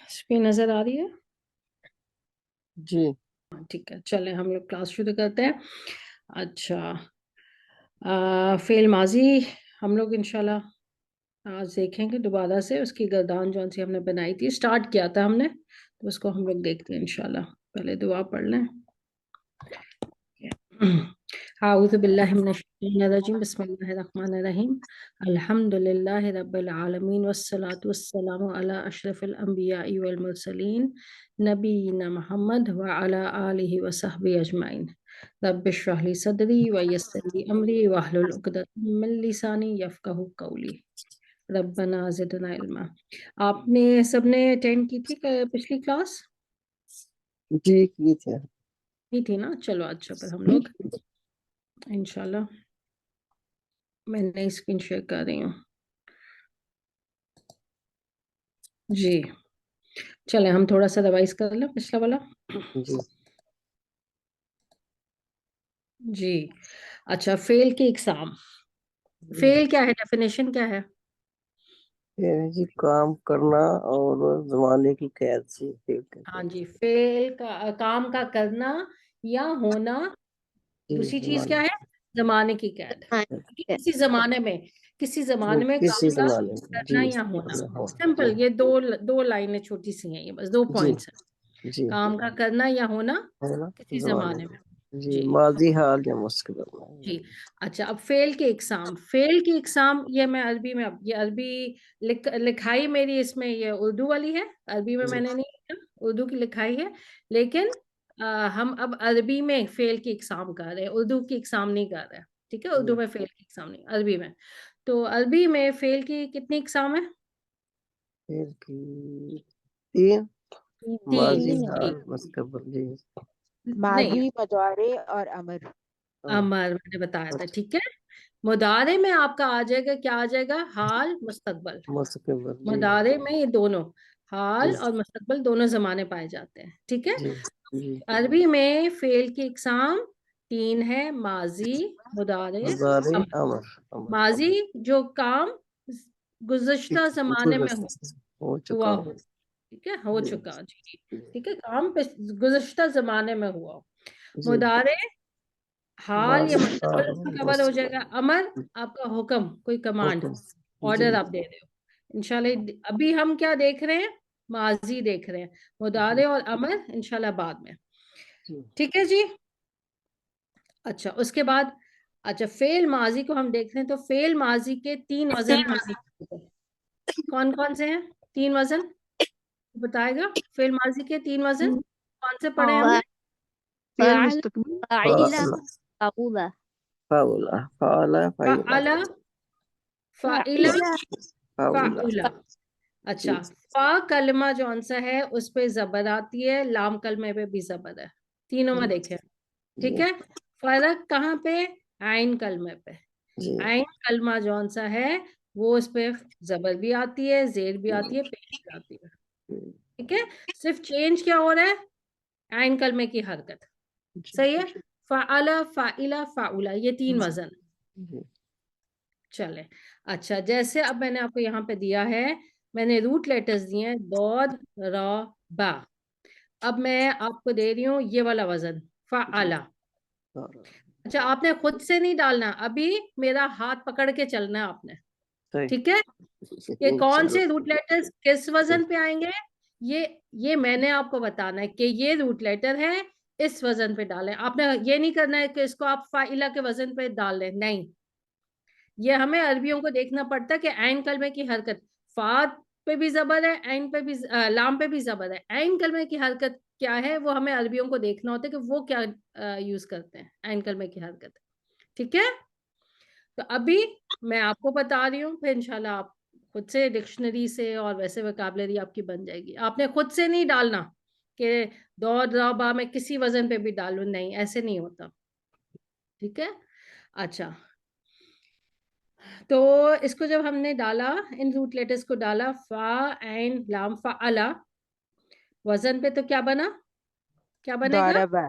Screen नजर आ रही है? जी। ठीक है, चले हम लोग क्लास शुरू करते हैं। अच्छा, फेल माजी हम लोग इंशाल्लाह आज देखेंगे दोबारा से। उसकी गर्दान जौन सी हमने बनाई थी, स्टार्ट किया था हमने, तो उसको हम लोग देखते हैं इंशाल्लाह। पहले दुआ पढ़ लें। आऊज़ु बिल्लाहि मिनश शैतानिर रजीम, बिस्मिल्लाहिर रहमानिर रहीम। अल्हम्दुलिल्लाहि रब्बिल आलमीन वस्सलातु वस्सलामु अला अशरफिल अंबियाइ वल मुरसलीन नबीना मुहम्मद व अला आलिहि व सहबी अजमाइन। रब्बिश्रह ली सदरी व यस्सिर ली अमरी वहलुल उक़दतम मिन लिसानी यफ़क़हू क़ौली। रब्बना ज़िदना इल्मा। आपने सबने अटेंड की थी पिछली क्लास? जी की थे। की थी ना? चलो अच्छा, पर हम लोग इंशाल्लाह मैं नई स्क्रीन शेयर कर रही हूँ। जी, चले हम थोड़ा सा रिवाइज कर लें पिछला वाला। जी। जी, अच्छा, फेल के एग्जाम। फेल क्या है, डेफिनेशन क्या है? ये है जी काम करना और जमाने की कैद से फेल कहते हाँ हैं। जी, फेल का काम का करना या होना। जी दूसरी चीज क्या जमाने है? जमाने की कैद। हाँ, कि किसी वो जमाने में किसी काम का जमाने में करना जी या होना। जी सिंपल, ये दो लाइनें छोटी सी हैं, ये बस दो जी पॉइंट्स हैं। जी काम का करना या होना है ना किसी जमाने जमाने में। में जी जी माजी हाल या मुस्तकबिल में। जी। अच्छा, अब फेल के एग्जाम ये मैं अरबी में, अब ये अरबी लिखाई मेरी इसमें ये उर्दू वाली है। अरबी में जी मैंने नहीं लिखा, उर्दू की लिखाई है। लेकिन हम अब अरबी में फेल की एग्जाम कर रहे हैं, उर्दू की एग्जाम नहीं कर रहे हैं। ठीक है, उर्दू जी में फेल की एग्जाम नहीं, अरबी में। तो अरबी में फेल की कितनी एग्जाम है? फेल की तीन तीन। माजी तीन है। हाल ठीक। मुस्तकबिल जी। नहीं, माजी, मुजारे और अमर। अमर मैंने बताया था। ठीक है, मुदारे में आपका आ जाएगा, क्या आ जाएगा? हाल, मुस्तकबल। मुस्तकबिल जी मुदारे में ये दोनों, जी हाल और मुस्तकबिल, दोनों जमाने पाए जाते हैं। ठीक है, जी जी अरबी में फेल की इकसाम तीन है: माजी, मुदारे, मुजारे अमर। अमर अमर माजी जो काम गुज़श्ता जमाने में हो चुका हुआ हूँ। हो। ठीक है, हो जी चुका जी। ठीक है, काम गुज़श्ता जमाने में हुआ हो। जी मुदारे हाल या माजी मुस्तकबिल हाल उसमें कवर हो जाएगा। मुस्तकबिल अमर आपका हुक्म, कोई कमांड, हुक्म जी ऑर्डर आप दे रहे हो। इंशाल्लाह अभी हम क्या देख रहे हैं? माजी देख रहे हैं। जी मुदारे और अमर इंशाल्लाह बाद में। जी ठीक है जी। अच्छा, उसके बाद, अच्छा, फेल माजी को हम देख रहे हैं, तो फेल माजी के तीन वजन हमने, कौन कौन से हैं तीन वजन? बताएगा फेल माजी के तीन वजन कौन से पढ़े हैं हमने? फेल फाल, मुस्तकबिल फाइला, फाउला। फाउला फाला फाइला फाअला, फाइला, फाइला, फाउला फाउला। जी अच्छा, फा कलमा जौन सा है उस पे जबर आती है, लाम कलमे पे भी जबर है, तीनों में जी देखें। ठीक जी है, फर्क कहाँ पे? आइन कलमे पे। जी आइन कलमा जौन सा है वो उस पे जबर भी आती है, जेर भी आती है, पेश भी आती है। ठीक है, सिर्फ चेंज क्या हो रहा है? आइन कलमे की हरकत। जी सही है, फाअला, फाइला, फाउला, ये तीन वजन। जी चले, अच्छा, जैसे अब मैंने आपको यहाँ पे दिया है, मैंने रूट लेटर्स दिए हैं, दौद, रा, बा। अब मैं आपको दे रही हूँ ये वाला वजन, जी फाअला। अच्छा, आपने खुद से नहीं डालना, अभी मेरा हाथ पकड़ के चलना है आपने। सही ठीक है, ये कौन चलो से रूट लेटर्स किस वजन पे आएंगे, ये ये मैंने आपको बताना है कि ये रूट लेटर है, इस वजन पे डालें। आपने ये नहीं करना है कि इसको आप फाइला के वजन पे डाल लें, नहीं। ये हमें अरबियों को देखना पड़ता है कि ऐन कलमे की हरकत, फात पे भी जबर है, ऐन पे भी, लाम पे भी जबर है, ऐन कलमे की हरकत क्या है वो हमें अरबियों को देखना होता है कि वो क्या यूज करते हैं ऐन कलमे की हरकत। ठीक है, तो अभी मैं आपको बता रही हूँ, फिर इंशाल्लाह आप खुद से डिक्शनरी से और वैसे वोकैबुलरी आपकी बन जाएगी। आपने खुद से नहीं डालना कि दौ दा बा मैं किसी वजन पे भी डालूं, नहीं, ऐसे नहीं होता। ठीक है, अच्छा, तो इसको जब हमने डाला, इन रूट लेटर्स को डाला, फा एन लाम फा अला, वजन पे तो क्या बना, क्या बनेगा? दौरबा,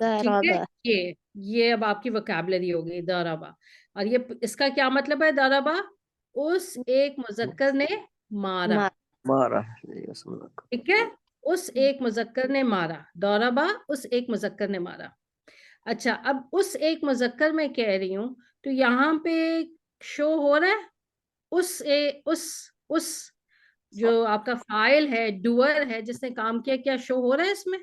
दौरबा, ठीक है, दौरबा। ये अब आपकी वोकैबुलरी हो गई, दरबा। और ये इसका क्या मतलब है, दरबा? उस एक मुजक्कर ने मारा। मार, मारा जी, उस मुजक्कर। ठीक है, उस एक मुजक्कर ने मारा, दौराबा उस एक मुजक्कर ने मारा। अच्छा, अब उस एक मुजक्कर में कह रही हूं, तो यहाँ पे शो हो रहा है उस जो आपका फाइल है, डुअर है, जिसने काम किया, क्या शो हो रहा है इसमें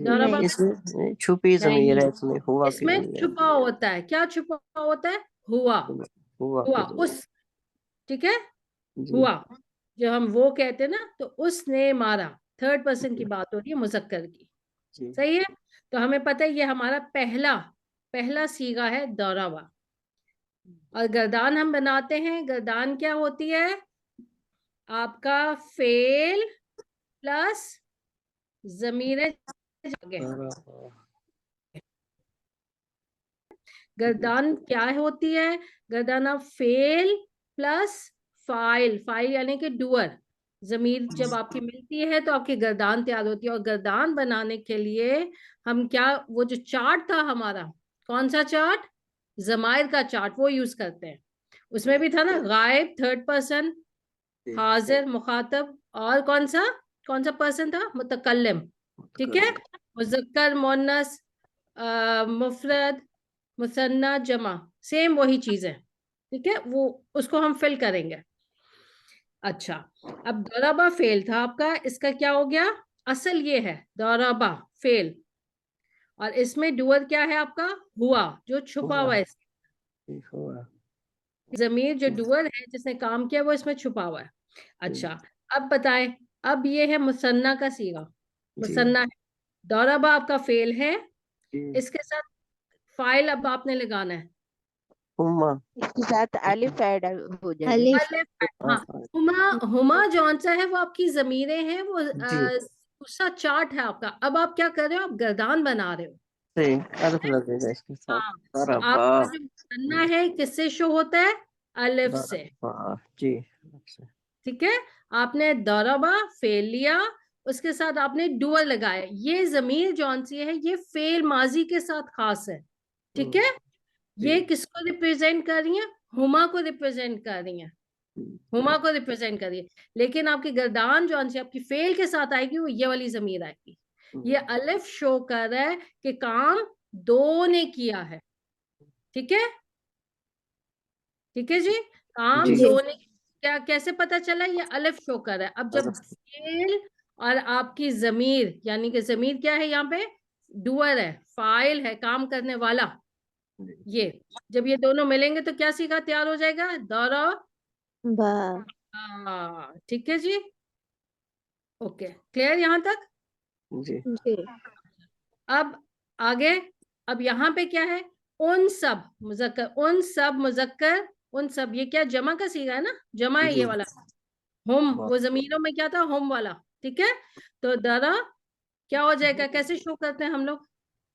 दौराबा? जी, इसमें छुपी जमीर नहीं, है, इसमें हुआ की इसमें जमीर है। छुपा होता है, क्या छुपा होता है? हुआ। हुआ हुआ की जमीर। उस, ठीक है, जी हुआ, जो हम वो कहते हैं ना, तो उसने मारा, थर्ड पर्सन की जी बात हो रही है, मुजक्कर की। जी सही है, तो हमें पता है ये हमारा पहला पहला सीगा है दौरावा। और गर्दान हम बनाते हैं, गर्दान क्या होती है? आपका फेल प्लस जमीर जगह। गर्दान क्या होती है? गर्दान आप फेल प्लस फाइल, फाइल यानी कि डुअर, जमीर जब आपकी मिलती है तो आपकी गर्दान तैयार होती है। और गर्दान बनाने के लिए हम क्या, वो जो चार्ट था हमारा, कौन सा चार्ट? जमायर का चार्ट, वो यूज करते हैं। उसमें भी था ना गायब, थर्ड पर्सन, हाजिर मुखातब, और कौन सा पर्सन था? मुतकल्लिम। ठीक है, मुजक्कर मुन्नस, मुफरद, मुसन्ना, जमा, सेम वही चीज है। ठीक है, वो उसको हम फिल करेंगे। अच्छा, अब दौराबा फेल था आपका, इसका क्या हो गया? असल ये है दौराबा फेल, और इसमें डुअर क्या है आपका? हुआ, जो छुपा हुआ है। हुआ। जमीर जो डुअर है, जिसने काम किया, वो इसमें छुपा हुआ है। अच्छा, अब बताएं, अब ये है मुसन्ना का सीगा, जी मुसन्ना है, दौराबा आपका फेल है, जी। इसके साथ फाइल अब आपने लगाना है, हुम्मा। इसके साथ अलिफ ऐड हो जाएगा। अलिफ। हाँ, हुमा, हुमा जौन सा है वो आपकी जमीरें हैं, वो जी दूसरा चार्ट है आपका। अब आप क्या कर रहे हो? आप गर्दान बना रहे हो। सही, अलिफ लगेगा इसके साथ। हाँ, तो दरबा। आपका जो मुसन्ना है किससे शो होता है? अलिफ से। दरबा जी। ठीक है, आपने दरबा फेल लिया, उसके साथ आपने डुअर लगाया। ये जमीर जौन सी है, ये फेल माजी के साथ खास है। ठीक है, ये जी किसको रिप्रेजेंट कर रही है? हुमा को रिप्रेजेंट कर रही है, हुमा को रिप्रेजेंट कर रही है। लेकिन आपकी गर्दान जौन सी आपकी फेल के साथ आएगी, वो ये वाली जमीर आएगी। ये अलिफ शो कर रहा है कि काम दो ने किया है। ठीक है, ठीक है जी, काम जी। दो ने, क्या कैसे पता चला? ये अलिफ शो कर रहा है। अब जब फेल और आपकी जमीर, यानी कि जमीर क्या है यहाँ पे? डुअर है, फाइल है, काम करने वाला। ये जब ये दोनों मिलेंगे तो क्या सीखा तैयार हो जाएगा? दौरा। हाँ, ठीक है जी, ओके, क्लियर यहाँ तक? जी अब आगे, अब यहाँ पे क्या है? उन सब मुजक्कर, उन सब मुजक्कर, उन सब, ये क्या जमा का सीगा है ना, जमा है जी। ये वाला। हम, वो जमीरों में क्या था? हम वाला। ठीक है, तो दरा क्या हो जाएगा? कैसे शो करते हैं हम लोग?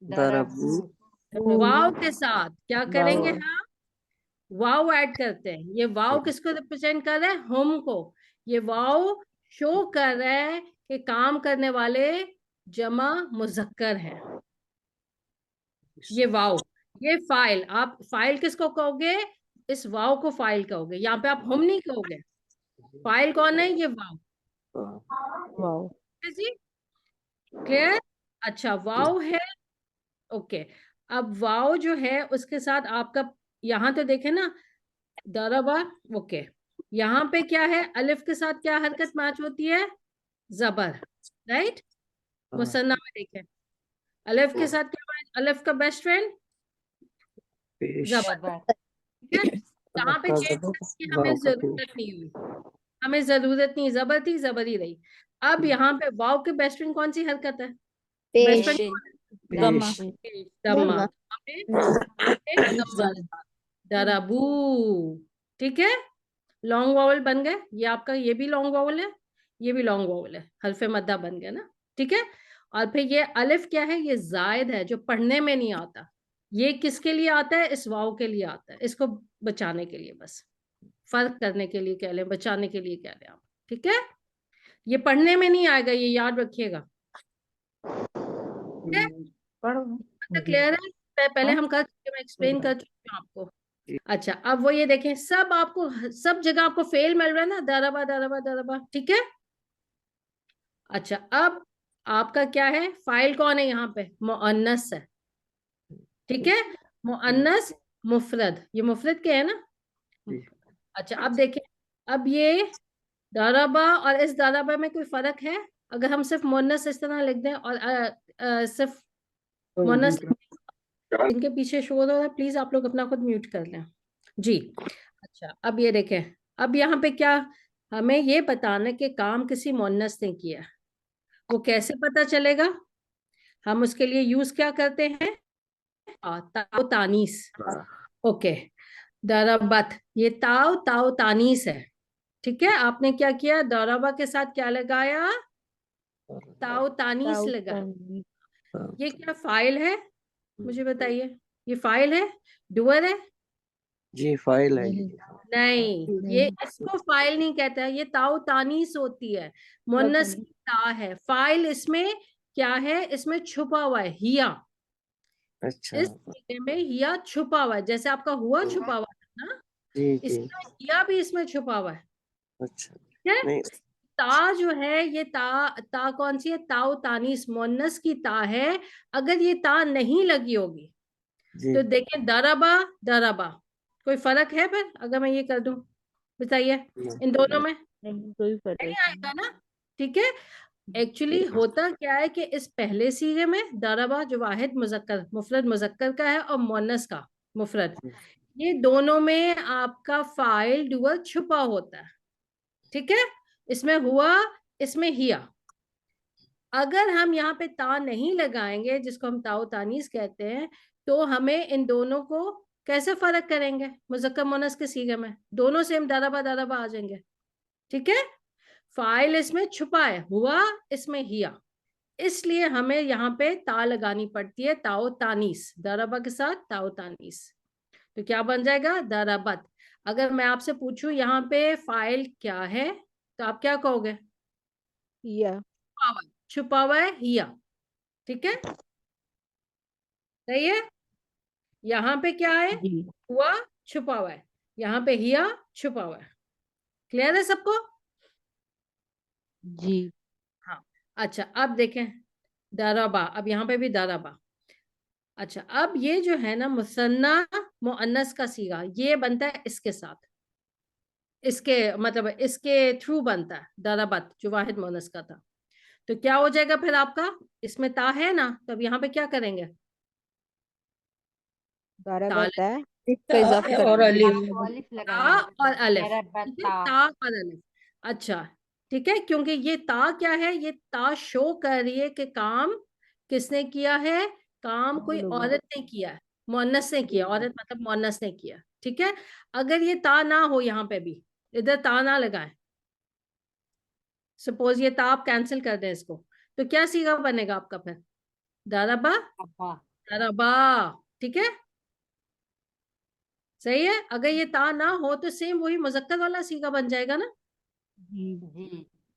दरबू। वाव के साथ क्या करेंगे हम? वाव ऐड करते हैं। ये वाव किसको रिप्रेजेंट कर रहा है? हम को। ये वाव शो कर रहा है कि काम करने वाले जमा मुजक्कर है। ये वाव, ये फाइल, आप फाइल किसको कहोगे? इस वाव को फाइल कहोगे, यहाँ पे आप हम नहीं कहोगे। फाइल कौन है? ये वाव। वाओ। जी, क्लियर? अच्छा, वाव है, ओके। अब वाव जो है उसके साथ आपका, यहाँ तो देखे ना, दरबा, ओके। यहाँ पे क्या है? अलिफ के साथ क्या हरकत मैच होती है? जबर, राइट। मुसन्ना में देखें, अलिफ के साथ क्या मैच? अलिफ का बेस्ट फ्रेंड पेश। जबर। ठीक है, यहाँ पे चेंज करने की हमें जरूरत नहीं हुई, हमें जरूरत नहीं, जबर थी, जबर ही रही। अब यहाँ पे वाव के बेस्ट फ्रेंड कौन सी हरकत है? बेस्ट पेश। फ्रेंड दम्मा। दम्मा, दराबू। ठीक है, लॉन्ग वावल बन गए, ये आपका, ये भी लॉन्ग वावल है, ये भी लॉन्ग वावल है, हल्फे मद्दा बन गया ना। ठीक है, और फिर ये अलिफ क्या है? ये जायद है, जो पढ़ने में नहीं आता। ये किसके लिए आता है? इस वाव के लिए आता है, इसको बचाने के लिए, बस फर्क करने के लिए कह लें, बचाने के लिए कह लें आप। ठीक है, ये पढ़ने में नहीं आएगा, ये याद रखिएगा। ठीक है, क्लियर है? पहले हम कर चुके, मैं एक्सप्लेन कर चुकी हूँ आपको। अच्छा, अब वो ये देखें, सब आपको, सब जगह आपको फेल मिल रहा है ना, दरबा दरबा दरबा। ठीक है, अच्छा, अब आपका क्या है, फाइल कौन है यहाँ पे, मुअन्नस है, ठीक है, मुअन्नस मुफरद, ये मुफरद के है ना। जी। अच्छा, अब देखिए, अब ये दरबा और इस दरबा में कोई फर्क है? अगर हम सिर्फ मुअन्नस इस तरह लिख दें और सिर्फ मुअन्नस, इनके पीछे शोर हो रहा है, प्लीज आप लोग अपना खुद म्यूट कर लें जी। अच्छा, अब ये देखें, अब यहाँ पे क्या, हमें ये बताना कि काम किसी मुअन्नस ने किया, वो कैसे पता चलेगा? हम उसके लिए यूज क्या करते हैं, ताओ तानीस। ओके, दरबत, ये ताओ ताओ तानीस है, ठीक है। आपने क्या किया, दरबा के साथ क्या लगाया, ताओ तानीस लगाया। ये क्या फाइल है, मुझे बताइए, ये फाइल है, डुअर है? जी फाइल है नहीं। जी। नहीं, ये इसको फाइल नहीं कहते हैं, ये ताओ तानीस होती है, मुअन्नस की ता है। फाइल इसमें क्या है, इसमें छुपा हुआ है हिया, अच्छा। इस जगह में हिया छुपा हुआ है, जैसे आपका हुआ छुपा हुआ है ना, जी जी। इसका हिया भी इसमें छुपा हुआ है, अच्छा। ठीक है। नहीं। ता जो है, ये ता, ता कौन सी है, ताओ तानीस मुअन्नस की ता है। अगर ये ता नहीं लगी होगी जी। तो देखें, दरबा दरबा, कोई फर्क है फिर अगर मैं ये कर दूं, बताइए, इन दोनों में नहीं, कोई फर्क नहीं नहीं। आएगा ना, ठीक है। एक्चुअली होता क्या है कि इस पहले सीगे में दरबा जो वाहिद मुजक्कर मुफरद मुजक्कर का है और मुअन्नस का मुफरद, ये दोनों में आपका फाइल डुअर छुपा होता है, ठीक है। इसमें हुआ, इसमें हिया। अगर हम यहाँ पे ता नहीं लगाएंगे, जिसको हम ताओ तानीस कहते हैं, तो हमें इन दोनों को कैसे फर्क करेंगे, मुजक्कर मुअन्नस के सीगे में दोनों सेम दरबा दरबा आ जाएंगे, ठीक है। फाइल इसमें छुपा है, हुआ इसमें हिया, इसलिए हमें यहाँ पे ता लगानी पड़ती है, ताओ तानीस, दरबा के साथ ताओ तानीस। तो क्या बन जाएगा, दरबत। अगर मैं आपसे पूछूं यहाँ पे फाइल क्या है, तो आप क्या कहोगे, या छुपा हुआ है हिया, ठीक है, सही है। यहाँ पे क्या है, जी हुआ छुपा हुआ है, यहाँ पे हिया छुपा हुआ है, क्लियर है सबको? जी हाँ। अच्छा, अब देखें, दरबा, अब यहाँ पे भी दरबा। अच्छा, अब ये जो है ना मुसन्ना मुअन्नस का सीगा, ये बनता है इसके साथ, इसके मतलब इसके थ्रू बनता है, दरबत जो वाहिद मुअन्नस का था। तो क्या हो जाएगा फिर आपका, इसमें ता है ना, तब यहाँ पे क्या करेंगे, बारह ता बता है ता इजाफा और करेंगे। अलिफ। आपको अलिफ ता लगाएंगे, और अलिफ, ठीक है, दरबता। ता और अलिफ। अच्छा, ठीक है, क्योंकि ये ता क्या है, ये ता शो कर रही है कि काम किसने किया है, काम वो कोई लोगों औरत ने किया है, मुअन्नस ने किया, औरत मतलब मुअन्नस ने किया, ठीक है। अगर ये ता ना हो, यहाँ पे भी इधर ता ना लगाए, सपोज ये ता आप कैंसिल कर दें इसको, तो क्या सीगा बनेगा आपका फिर, दरबा अब्बा। दरबा, ठीक है, सही है। अगर ये ता ना हो तो सेम वही मुजक्कर वाला सीगा बन जाएगा ना, जी जी।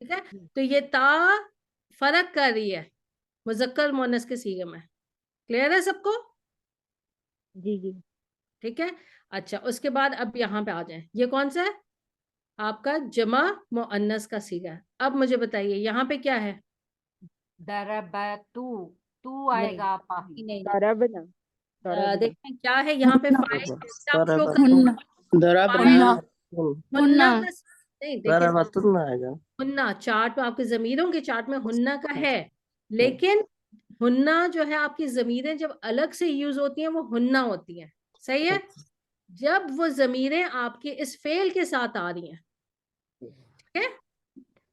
ठीक है। तो ये ता फर्क कर रही है मुजक्कर मुअन्नस के सीगे में, क्लियर है सबको? जी जी ठीक है। अच्छा, उसके बाद अब यहाँ पे आ जाए, ये कौन सा है आपका, जमा मुअन्नस का सीगा है। अब मुझे बताइए यहाँ पे क्या है, दरबतू, तू नहीं आएगा आपा। नहीं, बारह बना बारह बना देखें क्या है यहाँ पे, फाइल आप शो कर, हुन्ना हुन्ना हुन्ना हुन्ना का, नहीं देखिए, दरबतुन आएगा। हुन्ना चार्ट में आपके जमीरों के चार्ट में हुन्ना का है, लेकिन हुन्ना जो है आपकी जमीरें जब अलग से यूज होती हैं वो हुन्ना होती हैं, सही है। जब वो जमीरें आपके इस फेल के साथ आ रही हैं, ठीक है,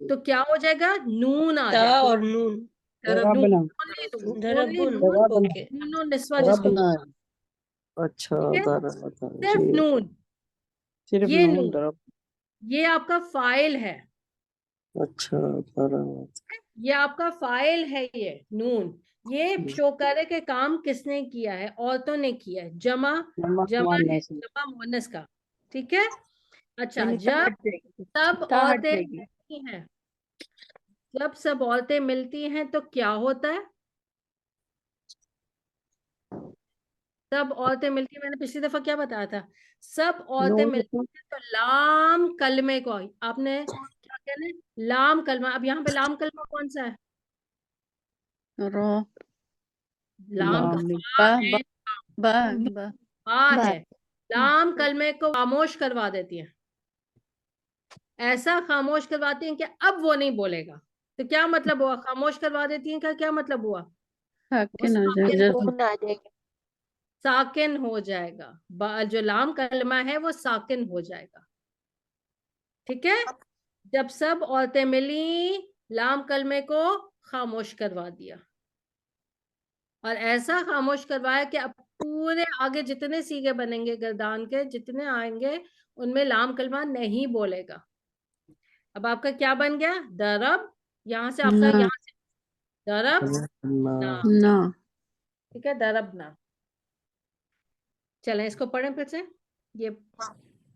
तो क्या हो जाएगा, नून आ ता जाएगा, और नून। नून, ओनली दरबुन, नून, ओके। नून निस्वा जिसको, अच्छा। ठीक है, दरबतन सिर्फ जी। नून, ये नून, ये आपका फाइल है, अच्छा। दरबत। ये आपका फाइल है, ये नून, ये शो करे कि काम किसने किया है, औरतों ने किया है, जमा जमा है, जमा मुअन्नस का, ठीक है। अच्छा, जब सब औरतें मिलती हैं, जब सब औरतें मिलती हैं तो क्या होता है, सब औरतें मिलती हैं, मैंने पिछली दफा क्या बताया था, सब औरतें मिलती हैं तो लाम कलमे को आपने क्या कहना है लाम कलमा। अब यहाँ पे लाम कलमा कौन सा है? रो लाम बा बा है, बा बा बा बा है। लाम कलमे को खामोश करवा देती है, ऐसा खामोश करवाती हैं कि अब वो नहीं बोलेगा। तो क्या मतलब हुआ? खामोश करवा देती हैं का क्या मतलब हुआ? वो साकिन हो साकिन जाएगा। सुकून आ जाएगा। साकिन हो जाएगा। जो लाम कलमा है वो साकिन हो जाएगा। ठीक है। जब सब औरतें मिली, लाम कलमे को खामोश करवा दिया, और ऐसा खामोश करवाया कि अब पूरे आगे जितने सीगे बनेंगे गर्दान के, जितने आएंगे, उनमें लाम कलमा नहीं बोलेगा। अब आपका क्या बन गया? दरब। यहां से आपका, ना यहाँ से दरब ना ना। ना ठीक है, दरब ना। चलें इसको पढ़ें फिर से। ये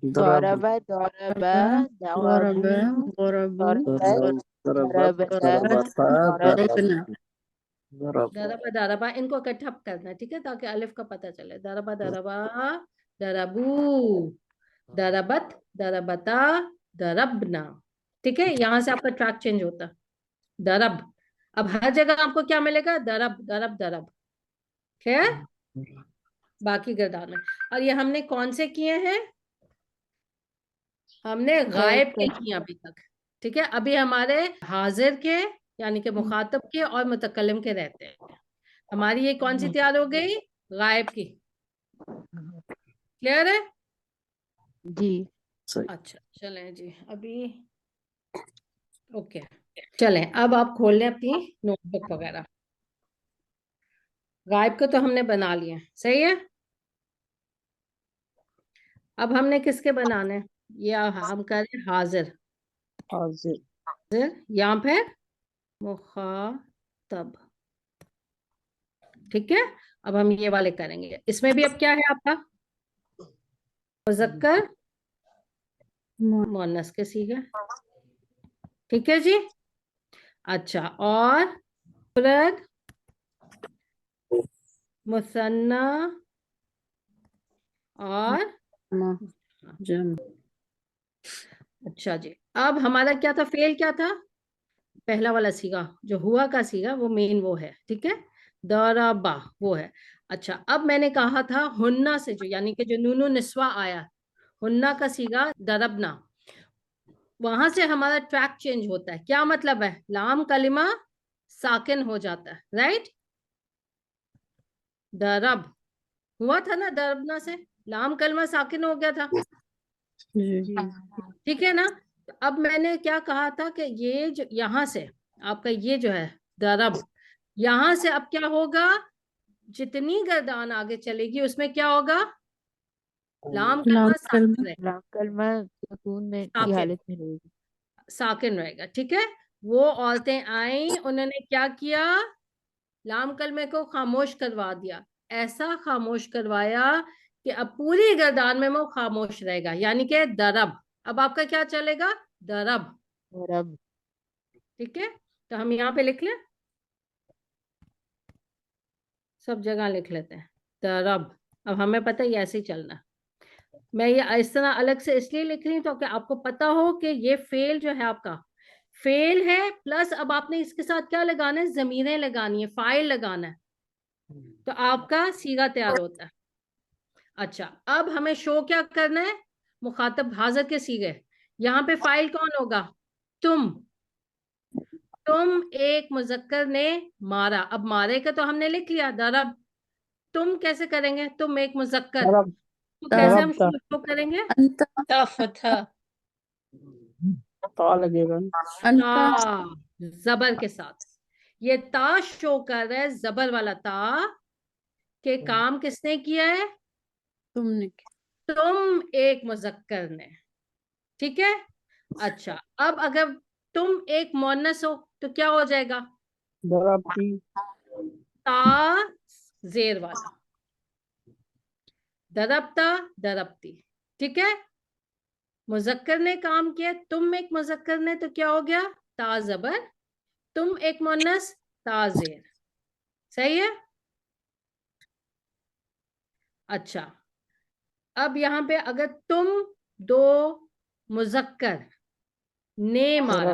दरब दौरबा गरब दौरबू गरबू दौरबत दरबत दरबता दरबता गरबना दरब दरबा दरबा इनको इकट्ठा करना है, ठीक है, ताकि अलिफ का पता चले। दरबा दरबा, दरबू, दरबत, दरबता, दरबना। ठीक है, यहां से आपका ट्रैक चेंज होता है। दरब। अब हर जगह आपको क्या मिलेगा? दरब दरब दरब। ठीक है, बाकी गर्दान में। और ये हमने कौन से किए हैं? हमने गायब के किए अभी तक। ठीक है, अभी हमारे हाजिर के, यानी कि मुखातब के और मुतकल्लिम के रहते हैं। हमारी ये कौन सी तैयार हो गई? गायब की। क्लियर है? जी। सही। अच्छा चलें जी, अभी ओके। चलें अब आप खोल लें अपनी नोटबुक वगैरह। गायब को तो हमने बना लिया, सही है। अब हमने किसके बनाने हैं? या हम करें हाजिर। हाजिर हाजिर या फिर मुखातब। ठीक है, अब हम ये वाले करेंगे। इसमें भी अब क्या है आपका? मुज़क्कर मुअन्नस के सीगे। ठीक है जी। अच्छा, और मुफरद मुसन्ना और जम। अच्छा जी, अब हमारा क्या था? फेल क्या था? पहला वाला सीगा जो हुआ का सीगा, वो मेन वो है। ठीक है, दरबा वो है। अच्छा, अब मैंने कहा था हुन्ना से, जो यानी कि जो नूनो निस्वा आया, हुन्ना का सीगा दरबना, वहां से हमारा ट्रैक चेंज होता है। क्या मतलब है? लाम कलिमा साकिन हो जाता है, राइट। दरब हुआ था ना, दरबना से लाम कलिमा साकिन हो गया था। जी ठीक है ना। तो अब मैंने क्या कहा था कि ये जो यहाँ से आपका ये जो है दरब, यहां से अब क्या होगा? जितनी गर्दान आगे चलेगी उसमें क्या होगा? लाम लाम कलमा कलमा साकिन रहेगा। कलमा सुकून में की साकिन, हालत में रहेगी। साकिन रहेगा। ठीक है, वो औरतें आई, उन्होंने क्या किया? लाम कलमे को खामोश करवा दिया। ऐसा खामोश करवाया कि अब पूरी गर्दान में वो खामोश रहेगा, यानी कि दरब। अब आपका क्या चलेगा? दरब। और अब ठीक है, तो हम यहाँ पे लिख लें, सब जगह लिख लेते हैं दरब। अब हमें पता है ये ऐसे ही चलना है। मैं ये इस तरह अलग से इसलिए लिख रही हूँ ताकि आपको पता हो कि ये फेल जो है आपका फेल है, प्लस अब आपने इसके साथ क्या लगाना है? जमीरें लगानी है, फाइल लगाना है, तो आपका सीगा तैयार होता है। अच्छा, अब हमें शो क्या करना है? मुखातब हाजिर के सीगे। यहाँ पे फाइल कौन होगा? तुम। तुम एक मुजक्कर ने मारा। अब मारे का तो हमने लिख लिया दरब। तुम कैसे करेंगे? तुम एक मुजक्कर, दरब तो ता कैसे हम दरबता शो करेंगे? अंता ता फतह, ता लगेगा। अंता जबर के साथ। ये ता शो कर रहा है, जबर वाला ता, के काम किसने किया है? तुमने तुम एक मुजक्कर ने। ठीक है। अच्छा, अब अगर तुम एक मोनस हो तो क्या हो जाएगा? दरबती ता जेर वाला, दरबता दरबती। ठीक है, मुजक्कर ने काम किया, तुम एक मुजक्कर ने, तो क्या हो गया? ता जबर, तुम एक मोनस, ता जेर। सही है। अच्छा, अब यहां पे अगर तुम दो मुजक्कर ने मारा।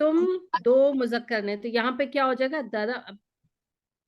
तुम दो मुजक्कर ने, तो यहाँ पे क्या हो जाएगा?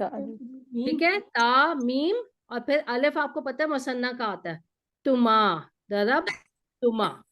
ठीक है, ता मीम और फिर अलिफ। आपको पता है मुसन्ना का आता है, तुमा, दरब तुमा,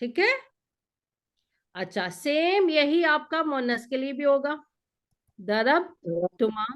ठीक है। अच्छा, सेम यही आपका मुन्नस के लिए भी होगा, दरब तुमा,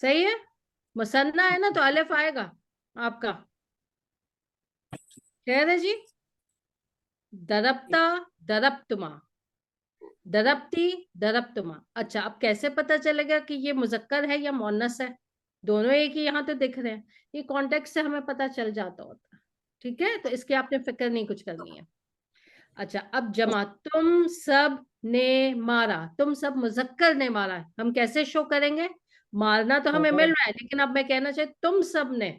सही है। मुसन्ना है ना तो अलिफ आएगा आपका, कह रहे जी। दरबता दरबतुमा, दरबती दरबतुमा। अच्छा, अब कैसे पता चलेगा कि ये मुजक्कर है या मुन्नस है? दोनों एक ही यहाँ तो दिख रहे हैं, ये कॉन्टेक्स्ट से हमें पता चल जाता होता है, ठीक है। तो इसकी आपने फिक्र नहीं कुछ करनी है। अच्छा, अब जमा, तुम सब ने मारा, तुम सब मुजक्कर ने मारा है। हम कैसे शो करेंगे? मारना तो हमें मिल रहा है, लेकिन अब मैं कहना चाहिए तुम सब ने,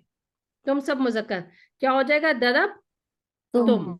तुम सब मुजक्कर, क्या हो जाएगा? दरब तुम।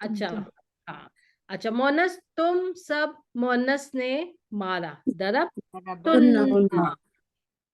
अच्छा, हाँ। अच्छा, मोनस, तुम सब मोनस ने मारा, दरब तुन्ना,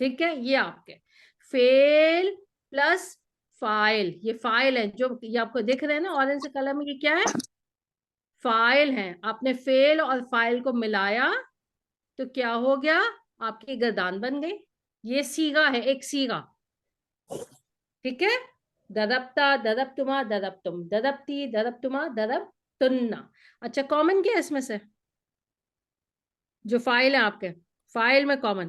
ठीक है। ये आपके फेल प्लस फाइल, ये फाइल है जो ये आपको दिख रहे हैं ना ऑरेंज कलर में, ये क्या है? फाइल है। आपने फेल और फाइल को मिलाया तो क्या हो गया? आपकी गर्दान बन गई। ये सीगा है, एक सीगा, ठीक है। दरबता दरबतुमा दरबतुम, दरबती दरबतुमा दरबतुन्ना। अच्छा, कॉमन क्या है इसमें से? जो फाइल है आपके, फाइल में कॉमन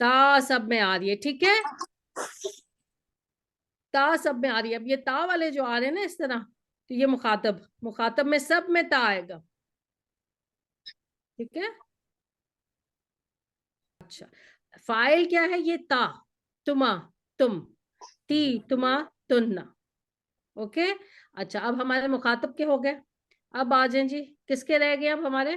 ता सब में आ रही है, ठीक है। ता सब में आ रही है। अब ये ता वाले जो आ रहे हैं ना इस तरह, तो ये मुखातब, मुखातब में सब में ता आएगा, ठीक है। अच्छा, फाइल क्या है? ये ता, तुमा तुम, ती तुमा तुन्ना, ओके। अच्छा, अब हमारे मुखातब के हो गए। अब आ जाए जी, किसके रह गए अब हमारे?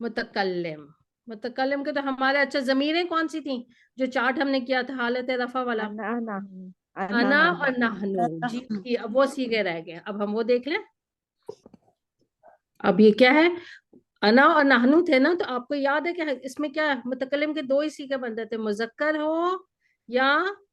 मुतकल्लिम। मुतकल्लिम के तो हमारे, अच्छा, जमीरें कौन सी थी जो चार्ट हमने किया था हालत रफा वाला? अना अना और नहनु, जी जी, अब वो सीखे रह गए। अब हम वो देख लें। अब ये क्या है? अना और नहनु थे ना, तो आपको याद है कि इसमें क्या है? मुतकल्लिम के दो ही सीखे बनते थे, मुजक्कर हो या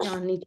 यहाँ नीचे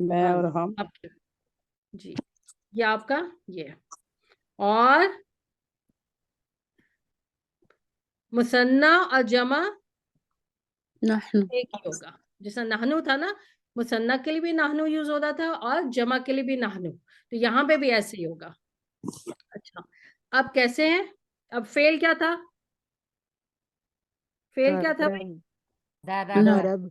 मैं हाँ, और हम अब जी, ये आपका ये, और मुसन्ना और जमा नहनु एक ही होगा। जैसा नाहनु था ना, मुसन्ना के लिए भी नाहनु यूज होता था और जमा के लिए भी नाहनु, तो यहाँ पे भी ऐसे ही होगा। अच्छा, अब कैसे हैं? अब फेल क्या था? फेल क्या था भाई? दरब दरब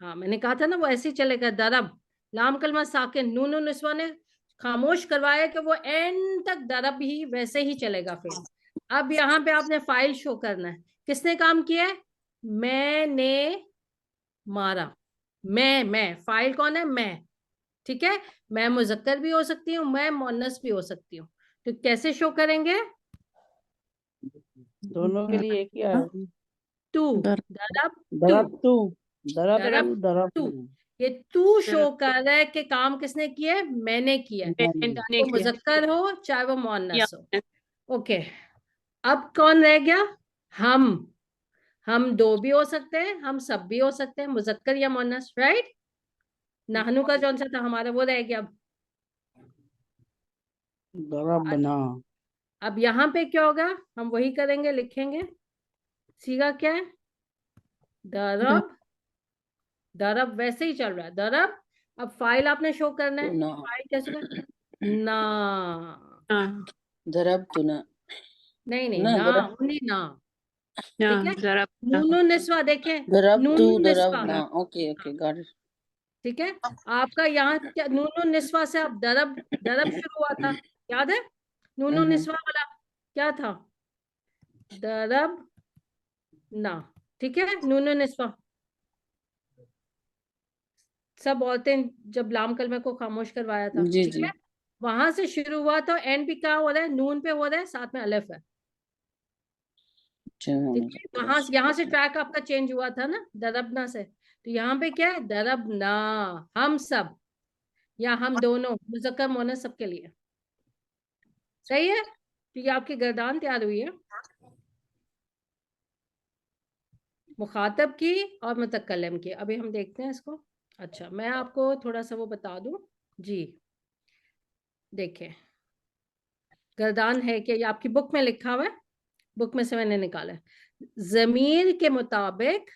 हाँ, मैंने कहा था ना वो ऐसे ही चलेगा, दरब। लाम कलमा साकिन, नून और निस्वा ने खामोश करवाया कि वो एंड तक दरब ही वैसे ही चलेगा फेल। अब यहाँ पे आपने फाइल शो करना है, किसने काम किया है? मैंने मारा। मैं फाइल कौन है? मैं, ठीक है। मैं मुजक्कर भी हो सकती हूँ, मैं मुअन्नस भी हो सकती हूँ। तो कैसे शो करेंगे? दोनों के लिए एक ही आएगा तू, दर दरब दरब तू, तू दरब दरब तू दरब तू। तू ये तू शो कर रहा है कि काम किसने किया है? मैंने किया है, चाहे वो मुजक्कर हो चाहे वो मुअन्नस हो, ओके। अब कौन रह गया? हम दो भी हो सकते हैं, हम सब भी हो सकते हैं, मुजक्कर या मुअन्नस, राइट। नाहनु का कौन सा था हमारा, वो रह गया। दरबना अब यहाँ पे क्या होगा? हम वही करेंगे, लिखेंगे। सीगा क्या है? दरब, दरब वैसे ही चल रहा है, दरब। अब फाइल आपने शो करना है, ना फाइल कैसे कर? ना, दरब ना नहीं नहीं, ना ना दरब ओनली ना, ठीक है। नूनो निस्वा देखें, दरब तू नूनो दरब निस्वा, ना ओके ओके गॉट इट ठीक है। आपका यहाँ क्या, नूनो निस्वा से आप दरब, दरब शुरू हुआ था, याद है? नूनो निस्वा वाला क्या था? दरब ना, ठीक है। नूनो निस्वा, सब औरतें जब लाम कलमे को खामोश करवाया था, जी ठीक जी है। वहां से शुरू हुआ तो एंड भी क्या हो रहा है? नून पे हो रहा है, साथ में अलिफ है, ठीक है। वहां यहाँ से ट्रैक आपका चेंज हुआ था ना दरबना से, तो यहाँ पे क्या है, दरबना, हम सब या हम दोनों, मुज़क्कर मुअन्नस सबके लिए। सही है, तो ये आपकी गर्दान तैयार हुई है, मुखातब की और मुतकल्लिम की। अभी हम देखते हैं इसको। अच्छा, मैं आपको थोड़ा सा वो बता दूं जी। देखें, गर्दान है कि ये आपकी बुक में लिखा हुआ है, बुक में से मैंने निकाला है। जमीर के मुताबिक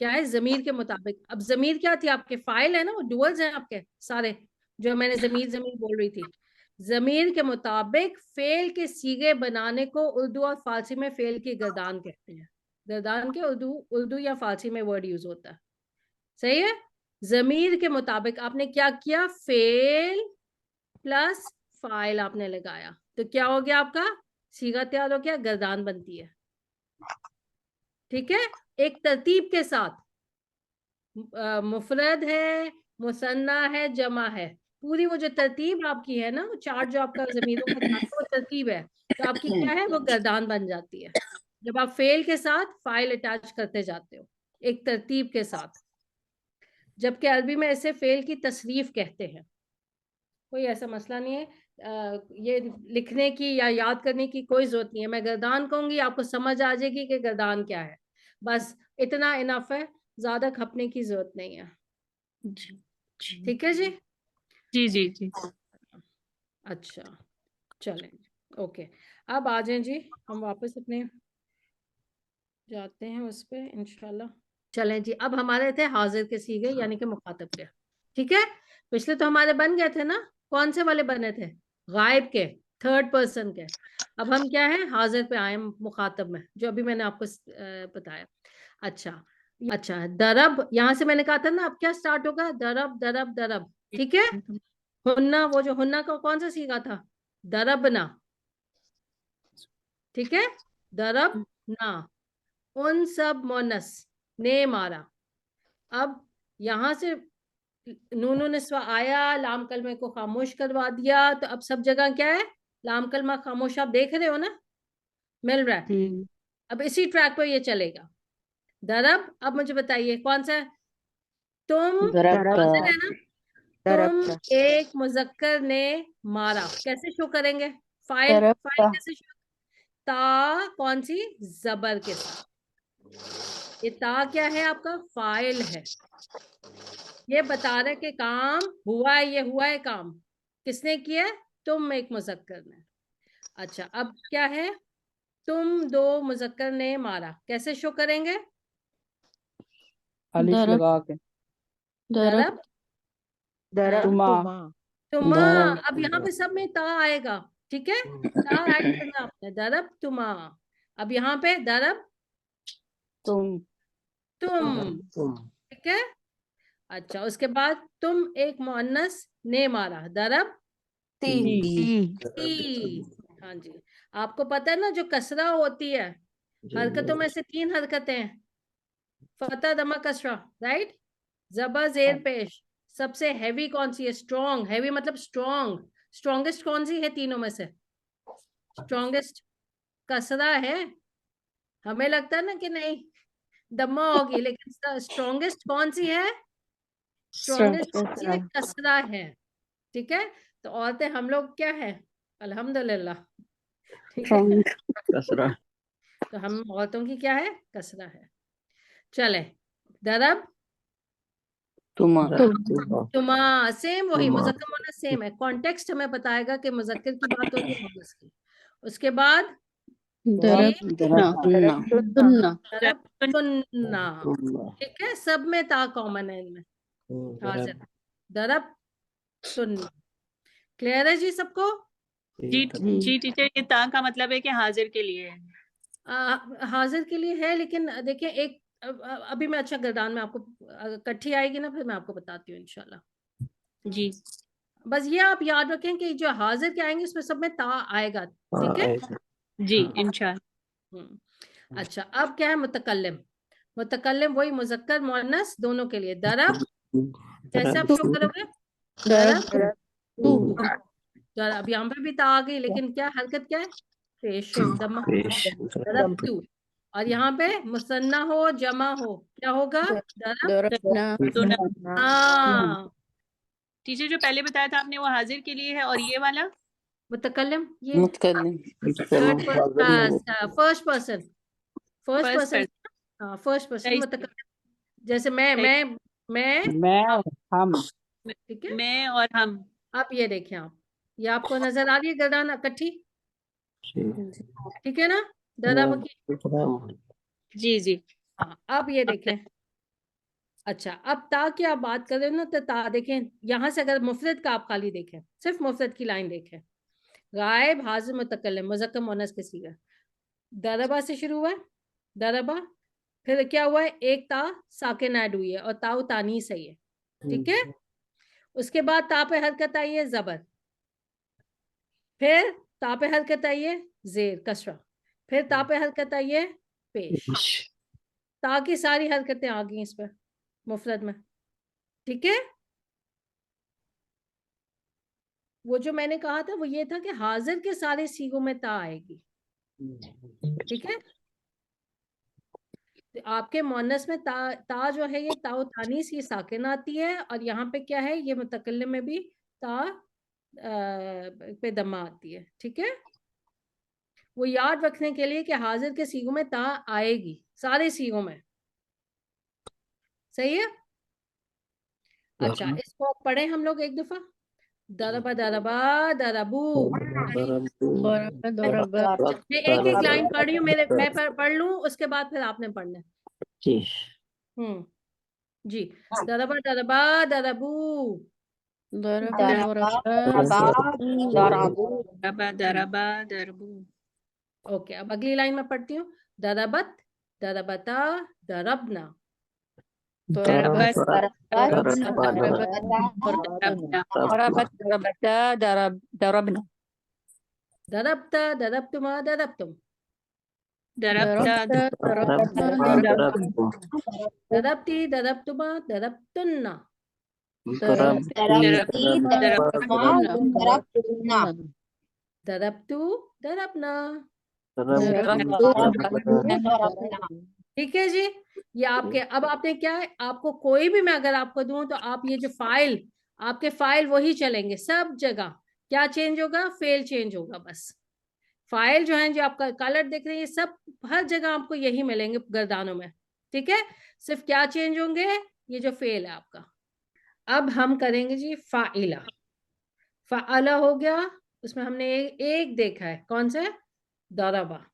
क्या है, जमीर के मुताबिक। अब जमीर क्या थी, आपके फाइल है ना, वो डुअल्स हैं आपके सारे, जो मैंने जमीर जमीर बोल रही थी। जमीर के मुताबिक फेल के सीगे बनाने को उर्दू और फारसी में फेल की गर्दान कहते हैं। गर्दान के उर्दू उर्दू या फारसी में वर्ड यूज होता है। सही है, जमीर के मुताबिक आपने क्या किया, फेल प्लस फाइल आपने लगाया, तो क्या हो गया, आपका सीगा तैयार हो गया, गर्दान बनती है। ठीक है, एक तरतीब के साथ, मुफरद है, मुसन्ना है, जमा है, पूरी वो जो तरतीब आपकी है ना, वो चार्ट जो आपका जमीरों का चार्ट है, वो तरतीब है, तो आपकी क्या है, वो गर्दान बन जाती है जब आप फेल के साथ फाइल अटैच करते जाते हो एक तरतीब के साथ। जबकि अरबी में ऐसे फेल की तसरीफ कहते हैं। कोई ऐसा मसला नहीं है, ये लिखने की या याद करने की कोई जरूरत नहीं है। मैं गर्दान कहूंगी, आपको समझ आ जाएगी कि गर्दान क्या है, बस इतना इनफ है, ज्यादा खपने की जरूरत नहीं है। जी जी ठीक है जी। जी जी जी। अच्छा, चलें, ओके, अब आ जाएं जी, हम वापस अपने जाते हैं उस पे इंशाल्लाह। चलें जी, अब हमारे थे हाजिर के सीगे यानी कि मुखातब के। ठीक है, पिछले तो हमारे बन गए थे ना, कौन से वाले बने थे, गायब के, थर्ड पर्सन के। अब हम क्या है, हाजिर पे आए, मुखातब में, जो अभी मैंने आपको बताया। अच्छा अच्छा, दरब, यहां से मैंने कहा था ना, अब क्या स्टार्ट होगा, दरब दरब दरब। ठीक है, हुन्ना, वो जो हुन्ना का कौन सा सीगा था, दरबना। ठीक है, दरब ना, उन सब मोनस ने मारा। अब यहां से नूनो निस्वा आया, लाम कलमे को खामोश करवा दिया, तो अब सब जगह क्या है, लाम कलमा खामोश, आप देख रहे हो ना, मिल रहा है। जी अब इसी ट्रैक पर ये चलेगा, दरब। अब मुझे बताइए कौन सा है, तुम, दरबता, हाजिर है ना, तुम दरबता एक मुजक्कर ने मारा, कैसे शो करेंगे, फाइल फाइल दरबता, कैसे शो, ता कौन सी, जबर के साथ। ये ता क्या है, आपका फाइल है, ये बता रहे कि काम हुआ है, ये हुआ है काम, किसने किया है, तुम एक मुजक्कर ने। अच्छा, अब क्या है, तुम दो मुजक्कर ने मारा, कैसे शो करेंगे, अलिफ दरब लगा के, दरब दरब दरब तुमा, तुमा। दरब, अब यहाँ पे सब में ता आएगा, ठीक है, ता ऐड करना आपने, दरब तुमा। अब यहाँ पे दरब तुम, तुम, ठीक है। अच्छा, उसके बाद तुम एक मुअन्नस ने मारा, दरब ती, ती। हाँ जी, आपको पता है ना, जो कसरा होती है, हरकतों में से 3 हरकतें हैं, फतह दमा कसरा, राइट, जबर जेर पेश। सबसे हैवी कौन सी है, स्ट्रॉन्ग, हैवी मतलब स्ट्रॉन्ग, स्ट्रॉन्गेस्ट कौन सी है तीनों में से, स्ट्रॉन्गेस्ट कसरा है। हमें लगता है ना कि नहीं, दम्मा होगी, लेकिन स्ट्रॉन्गेस्ट कौन सी है, स्ट्रॉन्गेस्ट कौन सी है, कसरा है। ठीक है, तो औरतें हम लोग क्या है, अल्हम्दुलिल्लाह, ठीक है, कसरा, तो हम औरतों की क्या है, कसरा है। चले, दरब तुमा, तुमा, सेम वही, तुमा। मुजक्कर मुअन्नस सेम है, कॉन्टेक्स्ट हमें बताएगा कि मुजक्कर की बात हो रही है मुअन्नस की। उसके बाद दरब ये दरबना, सुन्ना दरब सुन्ना, तुमा। ठीक है, सब में ता कॉमन है इनमें, हाजिर, दरब सुन्ना। क्लियर है जी सबको, जी जी टीचर, ये ता का मतलब है कि हाजिर के लिए है। हाजिर के लिए है, लेकिन देखिए एक अभी मैं, अच्छा गर्दान में आपको इकट्ठी आएगी ना, फिर मैं आपको बताती हूँ इंशाल्लाह। जी बस ये आप याद रखें कि जो हाजिर के आएंगे उसमें सब में ता आएगा, ठीक है। जी इंशाल्लाह। अच्छा, अब क्या है, मुतकल्लिम। मुतकल्लिम वही मुजक्कर मुअन्नस दोनों के लिए, दरब, कैसे आप शो करोगे, दरब तू दरब, अब यहाँ पे भी ता आ गई, लेकिन क्या हरकत क्या है, पेश दमा, दरब तू, और यहाँ पे मुसन्ना हो जमा हो क्या होगा? दरब। दरबना हाँ, टीचर जो पहले बताया था आपने वो हाजिर के लिए है, और ये वाला मुतकल्लिम ये मुतकल्लिम third first person first first person. Person. हाँ, फर्स्ट पर्सन सही मुतकल्लिम। जैसे मैं मैं और हम। ठीक है। मैं और हम। आप ये देखें, आप ये आपको नजर आ रही है गर्दान इकट्ठी, ठीक है ना? दरब की। जी जी। हाँ, अब ये देखें। अच्छा, अब ता की आप बात कर रहे हो ना, तो ता देखें यहां से, अगर मुफरद का आप खाली देखें, सिर्फ मुफरद की लाइन देखें, गायब हाजिर मुतकल्लिम मुज़क्कर मुअन्नस के सीगा, दरबा से शुरू हुआ है, दरबा, फिर क्या हुआ है, एक ता साकिन ऐड हुई है और ताऊ तानीस है ये, ठीक है। उसके बाद ता पे हरकत आई है जबर, फिर ता पे हरकत आई है जेर कसरा, फिर ता पे हरकत आई है पेश। ता की सारी हरकतें आ गई इस पर मुफरद में, ठीक है। वो जो मैंने कहा था वो ये था कि हाजिर के सारे सीगों में ता आएगी, ठीक है। तो आपके मुअन्नस में ता जो है ये ताउ तानीस ये साकिन आती है, और यहाँ पे क्या है, ये मुतकल्लिम में भी ता पे दम्मा आती है, ठीक है। वो याद रखने के लिए कि हाजिर के सीगों में ता आएगी, सारे सीगों में, सही है। अच्छा, इसको पढ़े हम लोग एक दफा, दरबा दरबा दरबू। मैं एक एक लाइन पढ़ रही हूँ, मैं पढ़ लूँ, उसके बाद फिर आपने पढ़ना है। जी, दरबा दरबा दरबू। दरबा दरबा दरबू। ओके, अब अगली लाइन में पढ़ती हूँ, दरबत दरबता दरबना। दरबत दरबना दरबता दरबतुमा दरबतुम। दरबता दरबती दरबतुमा दरबतुन्ना। दरबतु दरबना। ठीक है जी। ये आपके, अब आपने क्या है, आपको कोई भी मैं अगर आपको दूं तो आप ये जो फाइल, आपके फाइल वही चलेंगे सब जगह। क्या चेंज होगा? फेल चेंज होगा बस। फाइल जो है, जो आपका कलर देख रहे हैं, ये सब हर जगह आपको यही मिलेंगे गर्दानों में, ठीक है। सिर्फ क्या चेंज होंगे, ये जो फेल है आपका। अब हम करेंगे जी फाइला। फाइला हो गया, उसमें हमने एक देखा है, कौन सा? दरबा।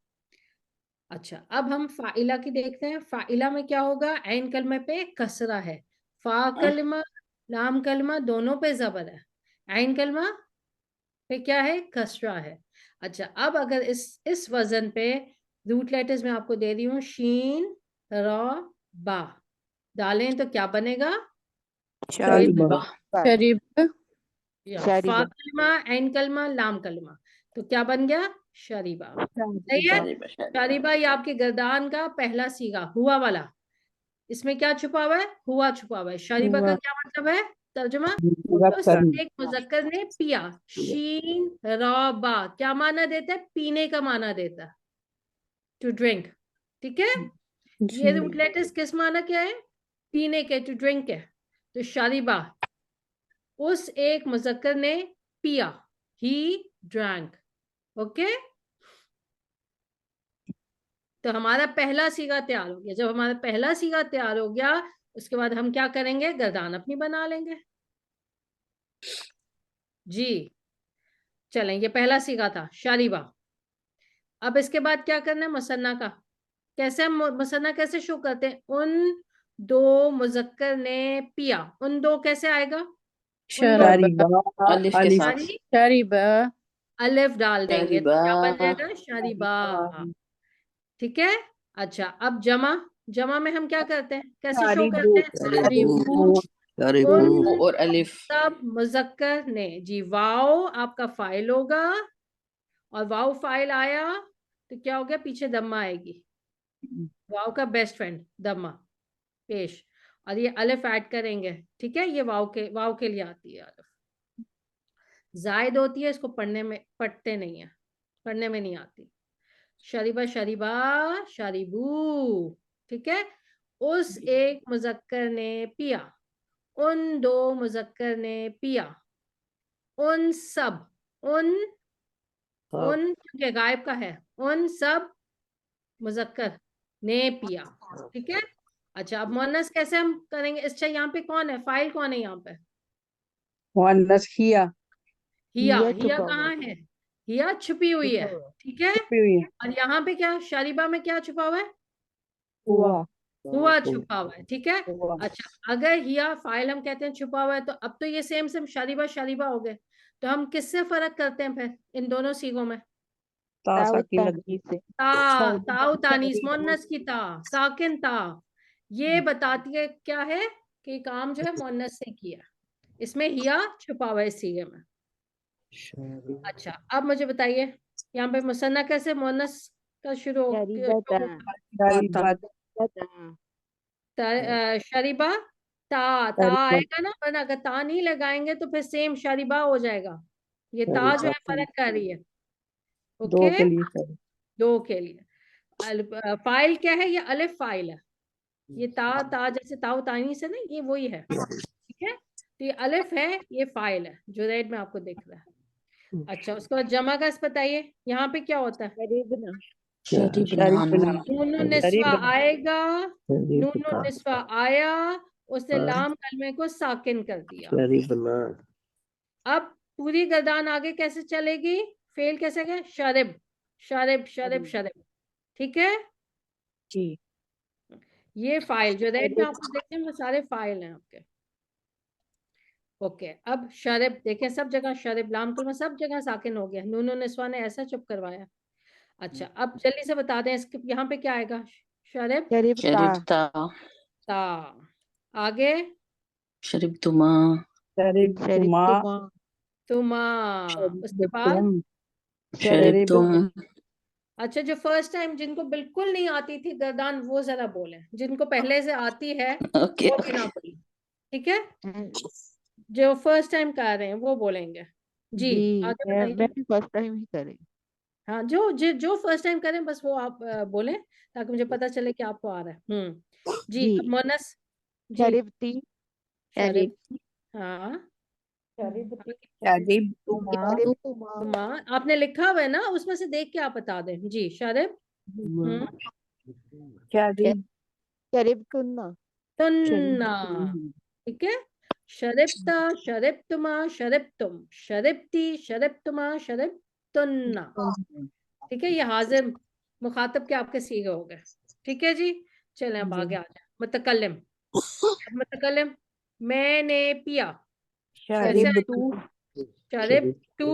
अच्छा, अब हम फाइला की देखते हैं। फाइला में क्या होगा? ऐन कलमे पे कसरा है, फा कलमा लाम कलमा दोनों पे जबर है, ऐन कलमा पे क्या है? कसरा है। अच्छा, अब अगर इस वजन पे रूट लेटर्स में आपको दे रही हूँ, शीन रा बा डालें तो क्या बनेगा? फा कलमा ऐन कलमा लाम कलमा, तो क्या बन गया? शरीबा। सही है। शरीबा ये आपके गर्दान का पहला सीगा हुआ वाला। इसमें क्या छुपा हुआ है? हुआ छुपा हुआ है। शरीबा का क्या मतलब है? तर्जुमा, एक मुजक्कर ने पिया। शीन रबा क्या माना देता है? पीने का माना देता है, टू ड्रिंक, ठीक है। ये रूट लेटर्स किस माना क्या है? पीने के, टू ड्रिंक है। तो शरीबा, उस एक मुजक्कर ने पिया, ही ड्रैंक, ओके। तो हमारा पहला सीगा तैयार हो गया। जब हमारा पहला सीगा तैयार हो गया, उसके बाद हम क्या करेंगे? गर्दान अपनी बना लेंगे जी। चलें, ये पहला सीगा था शरीबा। अब इसके बाद क्या करना है? मुसन्ना का। कैसे हम मुसन्ना कैसे शो करते हैं? उन दो मुजक्कर ने पिया, उन दो कैसे आएगा? अलिफ डाल देंगे तो क्या बन जाएगा? शरीबा, ठीक है। अच्छा, अब जमा। जमा में हम क्या करते हैं? कैसे शो करते हैं? उन और अलिफ सब मुजक्कर ने, जी। वाओ आपका फाइल होगा, और वाओ फाइल आया तो क्या हो गया? पीछे दम्मा आएगी, वाओ का बेस्ट फ्रेंड दम्मा पेश, और ये अलिफ ऐड करेंगे, ठीक है। ये वाओ के लिए आती है अलिफ, जायद होती है, इसको पढ़ने में, पढ़ते नहीं है, पढ़ने में नहीं आती। शरीबा शरीबा शरीबू, ठीक है। उस एक मुजक्कर ने पिया, उन दो मुजक्कर ने पिया, उन सब, उन सब क्योंकि गायब का है, उन सब मुजक्कर ने पिया, ठीक है। अच्छा, अब मुअन्नस कैसे हम करेंगे? अच्छा, यहाँ पे कौन है, फाइल कौन है यहाँ पे? मुअन्नस हिया हिया। हिया हिया छुपा कहाँ है? हिया छुपी हुई है, छुपा हुआ ठीक है। छुपी हुई है। और यहाँ पे क्या, शरीबा में क्या छुपा हुआ है? हुआ हुआ छुपा हुआ है, ठीक है। हुआ अच्छा, अगर हिया फाइल हम कहते हैं छुपा हुआ है, तो अब तो ये सेम सेम शरीबा शरीबा हो गए। तो हम किससे फर्क करते हैं फिर इन दोनों सीगों में? तासा की लगी ताउतानी से ताउ तानीस, मुअन्नस की ता, साकिन ता, ये बताती है क्या है कि काम जो है मुअन्नस से किया। इसमें हिया छुपा हुआ है इस सीगे में। अच्छा, अब मुझे बताइए यहाँ पे मुसन्ना कैसे मुअन्नस का शुरू शरीबता शरीबत शरीबा, ता शरीबत आएगा ना, वरना अगर ता नहीं लगाएंगे तो फिर सेम शरीबा हो जाएगा। ये ता जो है फर्क कर रही है, दो ओके। के लिए सर दो के लिए फाइल क्या है? ये अलिफ फाइल है। ये ता जैसे ताऊ तानी से ना, ये वही है, ठीक है। तो ये अलिफ है, ये फाइल है जो रेड में आपको दिख रहा है। अच्छा, उसके बाद जमा का बताइए यहाँ पे क्या होता है? शरीबना शरीबना नून निस्वा शरीबना आएगा, नून निस्वा आया, उसने हाँ। लाम कलमे को साकिन कर दिया। शरीबना अब पूरी गर्दान आगे कैसे चलेगी? फेल कैसे गए? शरिब शरिब शरिब शरिब, ठीक है। जी ये फाइल जो रेड में आपको देखते हैं वो सारे फाइल हैं आपके, ओके। अब शरिब देखें, सब जगह शरिब लाम कलमा सब जगह साकिन हो गया, नून निस्वा ने ऐसा चुप करवाया। अच्छा, अब जल्दी से बता दें इसके यहाँ पे क्या आएगा? शरिब शरीबता ता, आगे शरीबतुमा शरीबतुमा शरीबतुमा तुमा, उसके बाद शरीबतुम शरीबतुम अच्छा, जो फर्स्ट टाइम जिनको बिल्कुल नहीं आती थी गर्दान वो जरा बोले, जिनको पहले से आती है ओके वो बिना बोले, ठीक है। जो फर्स्ट टाइम कर रहे हैं वो बोलेंगे जी। जी आगे मैं बताइए। भी फर्स्ट टाइम ही करें। हाँ, जो फर्स्ट टाइम करें बस वो आप बोलें, ताकि मुझे पता चले कि आपको आ रहा है। जी, जी अब मोनस जी। शरीबती शरीब, हाँ शरीबती, शरीबतुमा शरीबतुमा तुमा आपने लिखा हुआ है ना, उसमें से देख के आप बता दें जी। शरीब शरीब शरीबतुन्ना तुन्ना, शरीबतुम ठीक है। शरिब्ता शरिब्तुमा शरिब्तुम शरिब्ती शरिब्तुमा शरिब्तुन्ना, ठीक है। ये हाजिर मुखातब के आपके सीगे हो गए, ठीक है जी। चलें अब आगे आ जाए। मुतकल्लिम, अब मुतकल्लिम, मैंने पिया, कैसे आएगा? शरीबतु शरिब टू,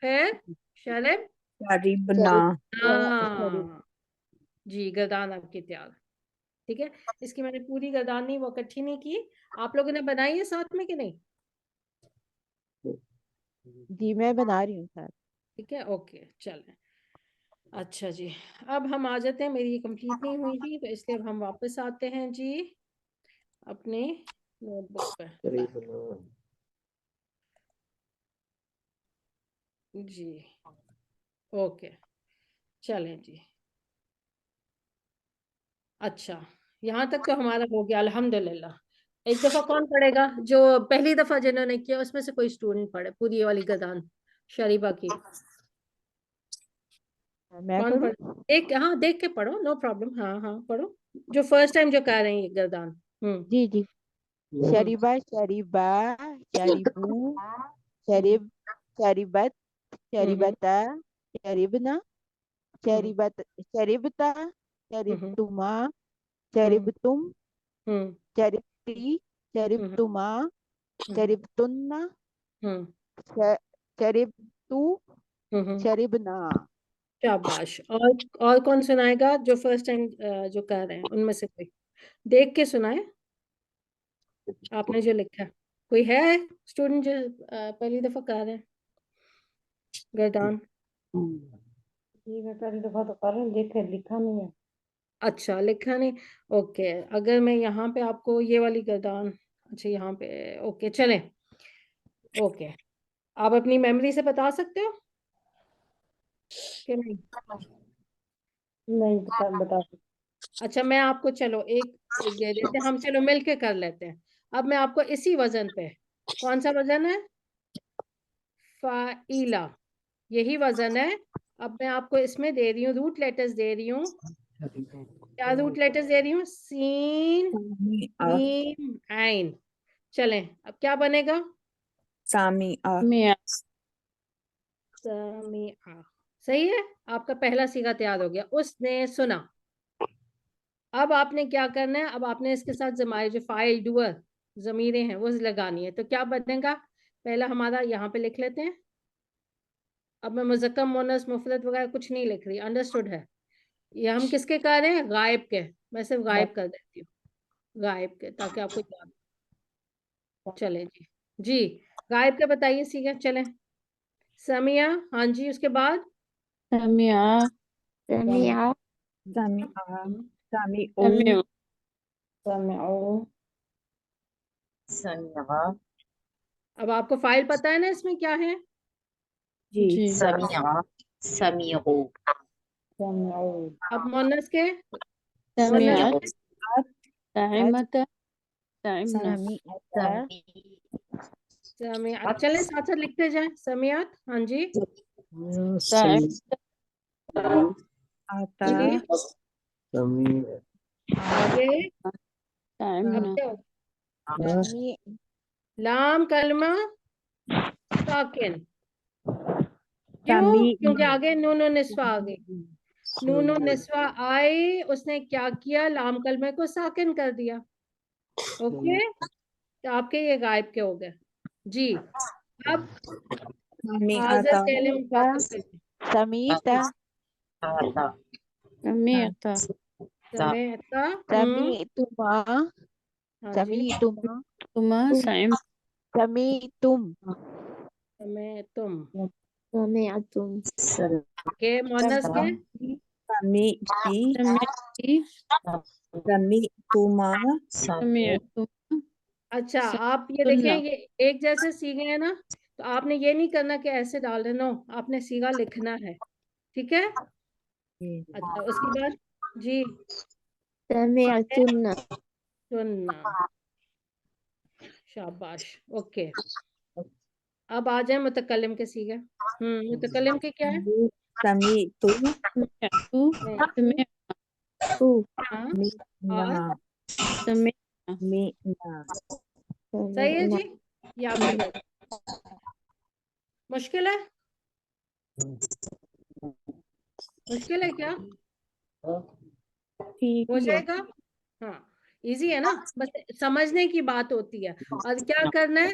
फिर शरिब शरीबना शरीब हाँ जी, गर्दान आपकी तैयार, ठीक है। इसकी मैंने पूरी गर्दान नहीं वो इकट्ठी नहीं की, आप लोगों ने बनाई है साथ में कि नहीं? जी मैं बना रही हूँ सर। ठीक है, ओके, चलें। अच्छा जी, अब हम आ जाते हैं, मेरी कंप्लीट नहीं हुई थी तो इसलिए अब हम वापस आते हैं जी अपने नोटबुक पे जी। ओके, चलें जी। अच्छा, यहाँ तक तो हमारा हो गया अल्हम्दुलिल्लाह। एक दफा कौन पढ़ेगा? जो पहली दफा जिन्होंने किया उसमें से कोई स्टूडेंट पढ़े पूरी ये वाली गर्दान शरीबा की। मैं कौन पढ़ूँ? पढ़, हाँ देख के पढ़ो, नो प्रॉब्लम, हाँ हाँ पढ़ो, जो फर्स्ट टाइम जो कर रहे हैं ये गर्दान। जी जी शरीबा शरीबा शरीबू शरीब शरीबत शरीबता शरीबना शरीबत शरीबता शरीबतुमा शरीबतुम शरीबती शरीबतुमा शरीबतुन्ना श- शरीबतु शरीबना। शाबाश। और कौन सुनाएगा जो फर्स्ट टाइम जो कर रहे हैं उनमें से कोई देख के सुनाए, आपने जो लिखा है। कोई है स्टूडेंट जो पहली दफा कर रहे हैं गर्दान? जी मैं पहली दफा तो कर रही हूँ, देख लिखा नहीं है। अच्छा, लिखा नहीं, ओके। अगर मैं यहाँ पे आपको ये वाली गर्दान, अच्छा यहाँ पे, ओके चलें, ओके। आप अपनी मेमोरी से बता सकते हो कि नहीं? नहीं बता। अच्छा मैं आपको चलो एक दे देते हैं हम, चलो मिलके कर लेते हैं। अब मैं आपको इसी वजन पे, कौन सा वजन है, फाइला, यही वजन है। अब मैं आपको इसमें दे रही हूँ रूट लेटर्स दे रही हूँ। क्या रूट लेटर्स दे रही हूँ, सीन सामी आ मीम आइन। चलें अब क्या बनेगा, सामी आ समीआ। सही है, आपका पहला सीगा तैयार हो गया, उसने सुना। अब आपने क्या करना है, अब आपने इसके साथ जमाए जो फाइल डूअर जमीरें हैं वो लगानी है। तो क्या बनेगा, पहला हमारा यहाँ पे लिख लेते हैं। अब मैं मुज़क्कर मुअन्नस मुफरद वगैरह कुछ नहीं लिख रही, अंडरस्टूड है। ये हम किसके कर रहे हैं, गायब के। मैं सिर्फ गायब कर देती हूँ, गायब के, ताकि आपको याद चले। जी जी, गायब के बताइए सीधा, चले। समिया, हाँ जी, उसके बाद समिया सामी आ सामी ओ समिअ समिया अब आपको फाइल पता है ना इसमें क्या है। जी समिया समियो समिअ अब मुअन्नस के, मुअन्नस समिया के साइमत सामी समिअता समिया, चले साथ साथ लिखते जाएं। समियात, हाँ जी साइमत आता जी, समी आगे अब साइमना क्या होगा? समी लाम कलमा साकिन, क्यों, सामी क्योंकि आगे नूनो निस्वा आ गई। नूनो निस्वा आई, उसने क्या किया, लाम कलमे को साकिन कर दिया। ओके, तो आपके ये गायब के हो गए। जी, अब सामी हाजिर आता पहले मुखातब करें। समीता आता समीता समेता, समीतुमा हाँ जी, समीतुमा तुमा साइम समीतुम समय तुम समीअतुम के, मोनस के, सामी की सामी तुमा अच्छा आप ये देखें, ये एक जैसे सीखे हैं ना, तो आपने ये नहीं करना कि ऐसे डाल देना, आपने सीगा लिखना है, ठीक है। अच्छा उसके बाद जी, समीअतुन्ना सुनना, शाबाश, ओके। अब आ जाए मुतकल्लिम के सीगे। मुतकल्लिम के क्या है, सामी तु मैं, तू हाँ, मीना और मीना सही है जी, ये आप कर दें। मुश्किल है, मुश्किल है क्या, ठीक हो है जाएगा। हाँ, इजी है ना, बस समझने की बात होती है। और क्या करना है,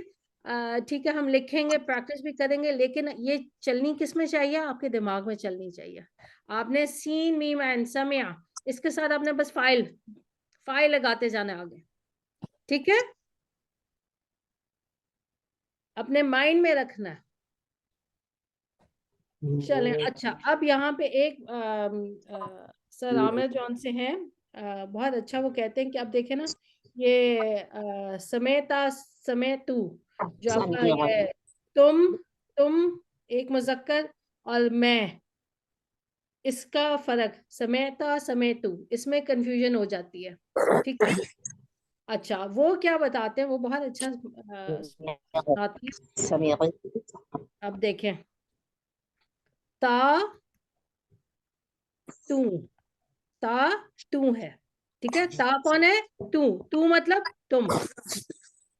ठीक है, हम लिखेंगे, प्रैक्टिस भी करेंगे, लेकिन ये चलनी किस में चाहिए, आपके दिमाग में चलनी चाहिए। आपने सीन मीम एंड समिया, इसके साथ आपने बस फाइल फाइल लगाते जाना है आगे, ठीक है, अपने माइंड में रखना है। चलें, अच्छा अब यहाँ पे एक सर आमिर जॉन से हैं, बहुत अच्छा, वो कहते हैं कि आप देखें ना, ये समेता समेतु, जो आपका ये तुम एक मुजक्कर और मैं, इसका फर्क समेता समेतु, इसमें कंफ्यूजन हो जाती है, ठीक है। अच्छा वो क्या बताते हैं, वो बहुत अच्छा सुनाती है। समिया अब देखें, ता तू, ता तू है, ठीक है, ता कौन है, तू मतलब तुम।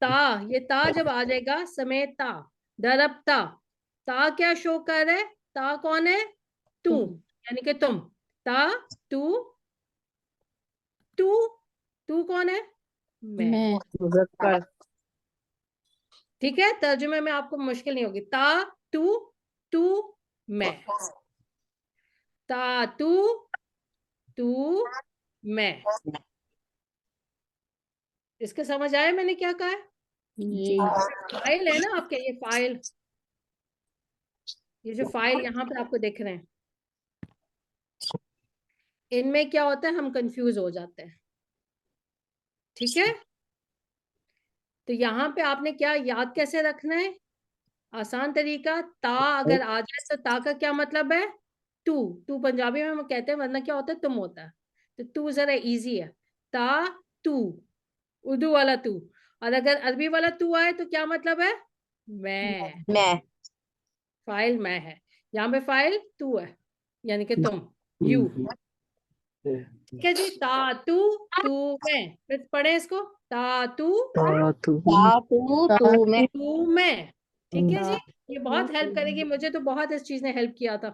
ता, ये ता जब आ जाएगा, समेत ता, दरबता, ता क्या शो कर रहा है, ता कौन है, तू, यानी कि तुम। ता तू, तू तू कौन है, मैं, मुजक्कर ठीक है। तर्जुमे में आपको मुश्किल नहीं होगी, ता तू, तू मैं, ता तू, तू मैं। इसके समझ आया मैंने क्या कहा है, जी फाइल है ना आपके, ये फाइल, ये जो फाइल यहाँ पे आपको दिख रहे हैं, इनमें क्या होता है, हम कंफ्यूज हो जाते हैं, ठीक है। तो यहाँ पे आपने क्या याद कैसे रखना है, आसान तरीका, ता अगर आ जाए तो ता का क्या मतलब है, तू, तू पंजाबी में हम कहते हैं, वरना क्या होता है, तुम होता है, तो तू जरा इजी है, ता तू, उर्दू वाला तू। और अगर अरबी वाला तू आए तो क्या मतलब है, मैं, फाइल मैं है, यहाँ पे फाइल तू है, यानी कि तुम, यू। ठीक है जी, ता तू मैं, फिर पढ़े इसको, ता तू धातु तू मैं तू मैं। ठीक है जी, ये बहुत हेल्प करेगी, मुझे तो बहुत इस चीज ने हेल्प किया था।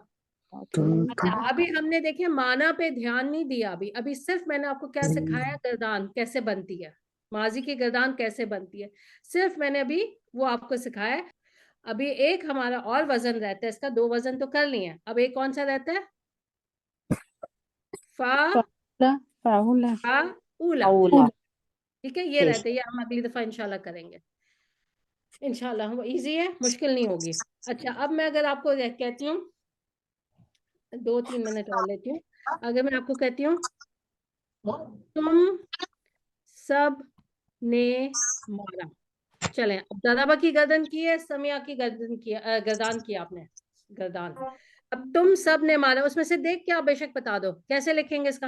अच्छा, अभी हमने देखे माना पे ध्यान नहीं दिया, अभी अभी सिर्फ मैंने आपको क्या सिखाया, गर्दान कैसे बनती है, माजी की गर्दान कैसे बनती है, सिर्फ मैंने अभी वो आपको सिखाया है। अभी एक हमारा और वजन रहता है, इसका दो वजन तो कर लिए हैं, अब एक कौन सा रहता है, फा फाहुला फा उला। औला ठीक है, ये रहते हैं, ये हम अगली दफा इंशाल्लाह करेंगे, इंशाल्लाह। वो इजी है, मुश्किल नहीं होगी। अच्छा, अब मैं अगर आपको कहती हूँ, 2-3 मिनट और लेती हूँ, अगर मैं आपको कहती हूँ, तुम सब ने मारा, चलें, अब दादाबा की गर्दन की है, समिया की गर्दन की गर्दान की आपने, गर्दान। अब तुम सब ने मारा, उसमें से देख के आप बेशक बता दो कैसे लिखेंगे इसका,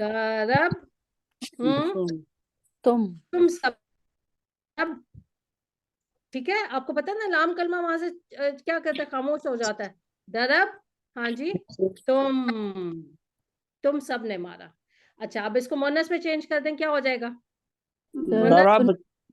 गरब, तुम तुम सब, अब ठीक है, आपको पता है ना, लाम कलमा वहां से क्या करता है, खामोश हो जाता है, दरब, हाँ जी, तुम सब ने मारा। अच्छा, अब इसको मोनस में चेंज कर दें, क्या हो जाएगा, मोनस,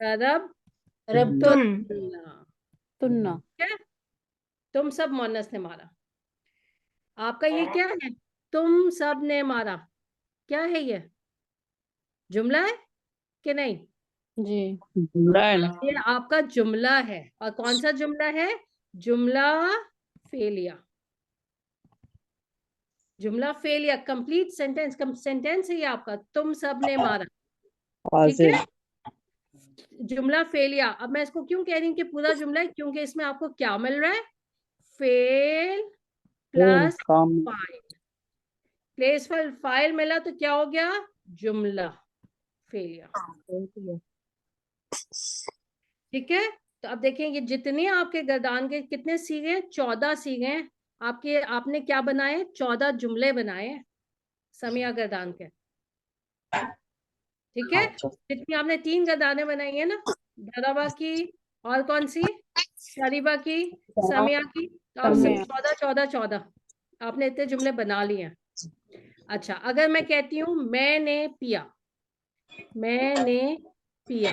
दरब रब्तुन तुन्ना ठीक है, तुम सब मोनस ने मारा। आपका ये क्या है, तुम सब ने मारा, क्या है ये, जुमला है कि नहीं, जी ये आपका जुमला है, और कौन सा जुमला है, जुमला फेलिया, जुमला फेलिया, कंप्लीट सेंटेंस, सेंटेंस है ये आपका, तुम सब ने मारा, ठीक है, जुमला फेलिया। अब मैं इसको क्यों कह रही हूँ कि पूरा जुमला है, क्योंकि इसमें आपको क्या मिल रहा है, fail plus file, place file मिला तो क्या हो गया, जुमला फेलिया। ठीक है, तो अब देखें, ये जितने आपके गर्दान के कितने सीखे, 14 सीखे हैं आपके, आपने क्या बनाए, 14 जुमले बनाए समिया गर्दान के। ठीक है, जितनी आपने 3 गर्दानें बनाई है ना, दादाबा की, और कौन सी, शरीबा की, समिया की, तो आप सब 14 आपने इतने जुमले बना लिए हैं। अच्छा, अगर मैं कहती हूँ मैंने पिया, मैंने पिया,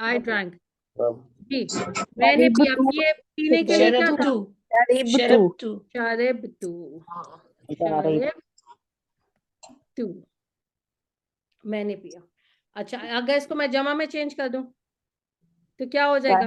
आई ड्रैंक, जी, मैंने पिया, ये पीने के लिए क्या था, शरबतु शरब तू, शरब तू, मैंने पिया। अच्छा, अगर इसको मैं जमा में चेंज कर दूं तो क्या हो जाएगा,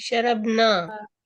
शरबना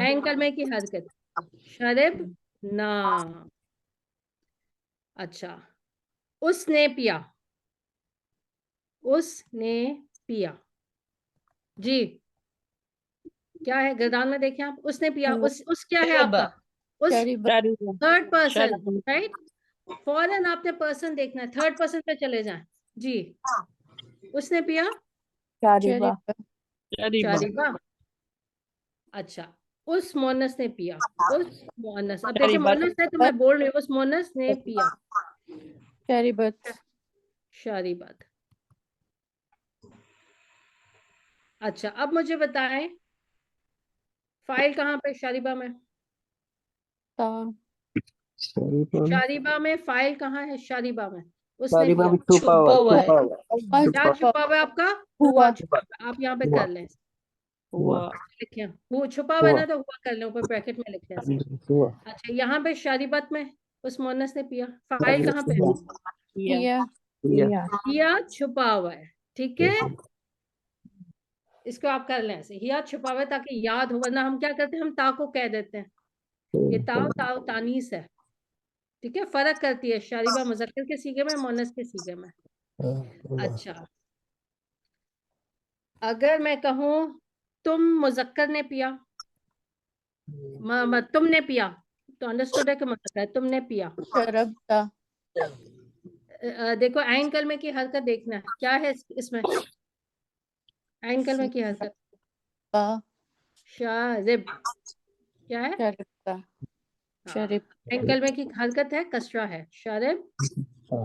एंकल में की हरकत, शरब ना। अच्छा, उसने पिया, उसने पिया, जी, क्या है गर्दान में, देखें आप, उसने पिया, उस क्या है आपका, उस थर्ड पर्सन, राइट, फौरन आपने पर्सन देखना है, थर्ड पर्सन पे चले जाएं, जी, उसने पिया, शारिबा। अच्छा, उस मोनस ने पिया, उस मोनस, अब देखिए मोनस है तो मैं बोल रही हूँ, उस मोनस ने पिया, शरीबत शारिबत। अच्छा, अब मुझे बताएं, फाइल कहाँ पे, शारिबा में, ता शारिबा में फाइल कहाँ है, शारिबा में, उसने पिया, छुपा हुआ है क्या छुपा हुआ है आपका, हुआ छुपा हुआ, आप यहाँ पे कर लें, लिखें, वो छुपा हुआ है ना, तो हुआ कर लें, ऊपर ब्रैकेट में लिख लें इसको। अच्छा, यहाँ पे शारिबत में उस मोनस ने पिया, फाइल कहाँ पे है, किया हिया छुपा हुआ है, ठीक है, इसको आप कर लें ऐसे, हिया छुपा हुआ है, ताकि याद हो, वरना हम क्या करते हैं, हम ता को कह देते हैं, ये ताव ताव तानीस है, ठीक है, फर्क करती है शारिबा मुजक्कर के सीगे में, मोनस के सीगे में। अच्छा, अगर मैं कहूँ तुम मुजक्कर ने पिया, तुमने पिया, तो अंडरस्टूड है कि मुजक्कर है, तुमने पिया, शरबता देखो आइन कलमे की हरकत देखना है, क्या है इसमें आइन कलमे की हरकत। का शारिब क्या है? शरीबता हाँ, शरीब आइन कलमे की हरकत है, कसरा है, शारिब ता।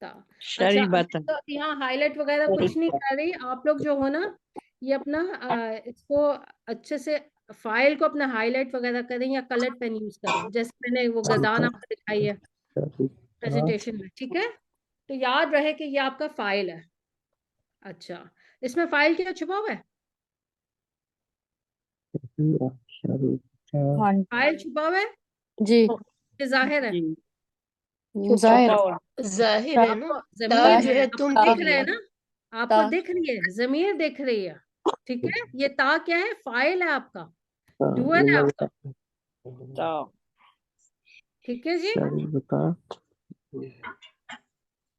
अच्छा, शरीबतन। तो यहाँ हाईलाइट वगैरह कुछ नहीं कर रही, आप लोग जो हो ना ये अपना इसको अच्छे से फाइल को अपना हाईलाइट वगैरह करें या कलर पेन यूज करें, जैसे मैंने वो गर्दान आपको दिखाई है प्रेजेंटेशन में, ठीक है? तो याद रहे कि ये आपका फाइल है। अच्छा, इसमें फाइल क्या छुपा हुआ है? फाइल छुपा हुआ है जी कि जाहिर है? जाहिर जाहिर है ना, आपको ता जमीर जो है तुम आपको के दिख रहा है लिए। ना, आपको ता दिख रही है, जमीर दिख रही है, ठीक है? ये ता क्या है? फाइल है आपका, डूअर है आपका, ता ठीक है जी?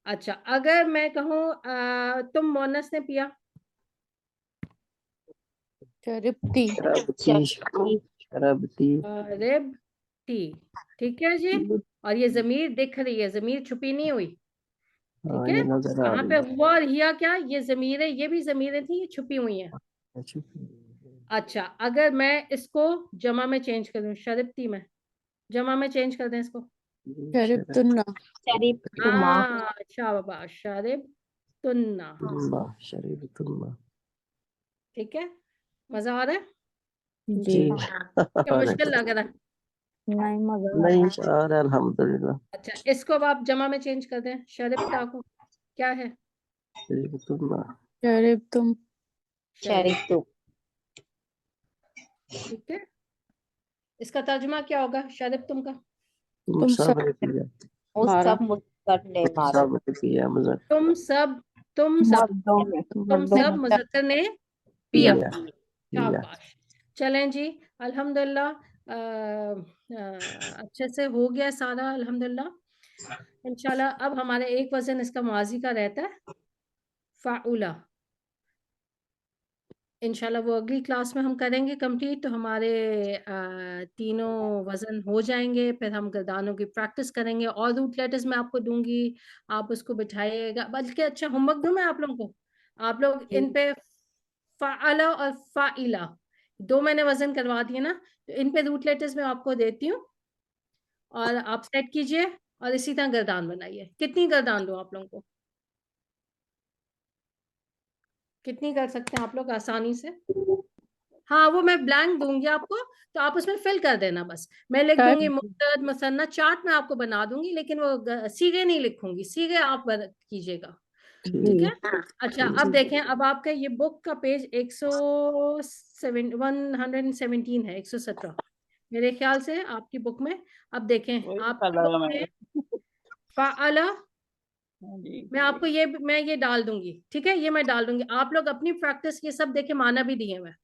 अच्छा, अगर मैं कहूँ तुम मोनस ने पिया, शरीबती रिब टी, ठीक है जी? और ये जमीर दिख रही है, जमीर छुपी नहीं हुई, ठीक है? ये नजर आ यहाँ पे रही हुआ और हिया क्या, ये जमीरें, ये भी जमीरें थी, ये छुपी हुई हैं। है। अच्छा, अगर मैं इसको जमा में चेंज कर दूं, शरिबती में जमा में चेंज कर दें इसको, शरीबतुन्ना शरीबतुमा। शाबाश, शरिब तुन्ना, शरीबतुल्लाह। ठीक है? मजा आ रहा है? जी जी क्या मुश्किल लग रहा है? नहीं मजा नहीं आ रहा अल्हम्दुलिल्लाह। अच्छा, इसको अब आप जमा में चेंज कर दें, शरिबता को क्या है? शरीबतुल्लाह। शरीबतुम शरिब, शरीबतु। ठीक है? इसका तर्जुमा क्या होगा शरिब तुम का? तुम तुम सब सब ने पिया, वो मारा सब मुझसे ने मारा। सब ने पिया मुझे तुम सब, तुम सब, मर्दों में तुम मर्दों सब में मुज़क्कर ने पिया, पिया पिया। शाबाश। चलें जी, अल्हम्दुलिल्लाह, अच्छे से हो गया सारा अल्हम्दुलिल्लाह। इंशाल्लाह अब हमारे एक वजन इसका माजी का रहता है, फ़ाउला। इंशाल्लाह वो अगली क्लास में हम करेंगे कंप्लीट, तो हमारे तीनों वजन हो जाएंगे, फिर हम गर्दानों की प्रैक्टिस करेंगे और रूट लेटर्स मैं आपको दूंगी, आप उसको बिठाइएगा। बल्कि अच्छा होमवर्क दूं मैं आप लोगों को, आप लोग इन पे फ़ाअला और फ़ाइला दो मैंने वजन करवा दिए ना, तो इन पे रूट लेटर्स मैं आपको देती हूँ और आप सेट कीजिए और इसी तरह गर्दान बनाइए। कितनी गर्दान दूं आप लोगों को? कितनी कर सकते हैं आप लोग आसानी से? हाँ, वो मैं ब्लैंक दूंगी आपको, तो आप उसमें फिल कर देना बस। मैं लिख दूंगी मुफ्तद मसन्ना, चार्ट में आपको बना दूंगी, लेकिन वो सीधे नहीं लिखूंगी, सीधे आप कीजिएगा, ठीक है? अच्छा, अब देखें, अब आपका ये बुक का पेज 117 है, 117 मेरे ख्याल से आपकी बुक में। अब देखें आपकी बुक में फ़ाअला, मैं आपको ये डाल दूंगी, ठीक है? ये मैं डाल दूंगी, आप लोग अपनी प्रैक्टिस ये सब देखे, माना भी दिए मैं,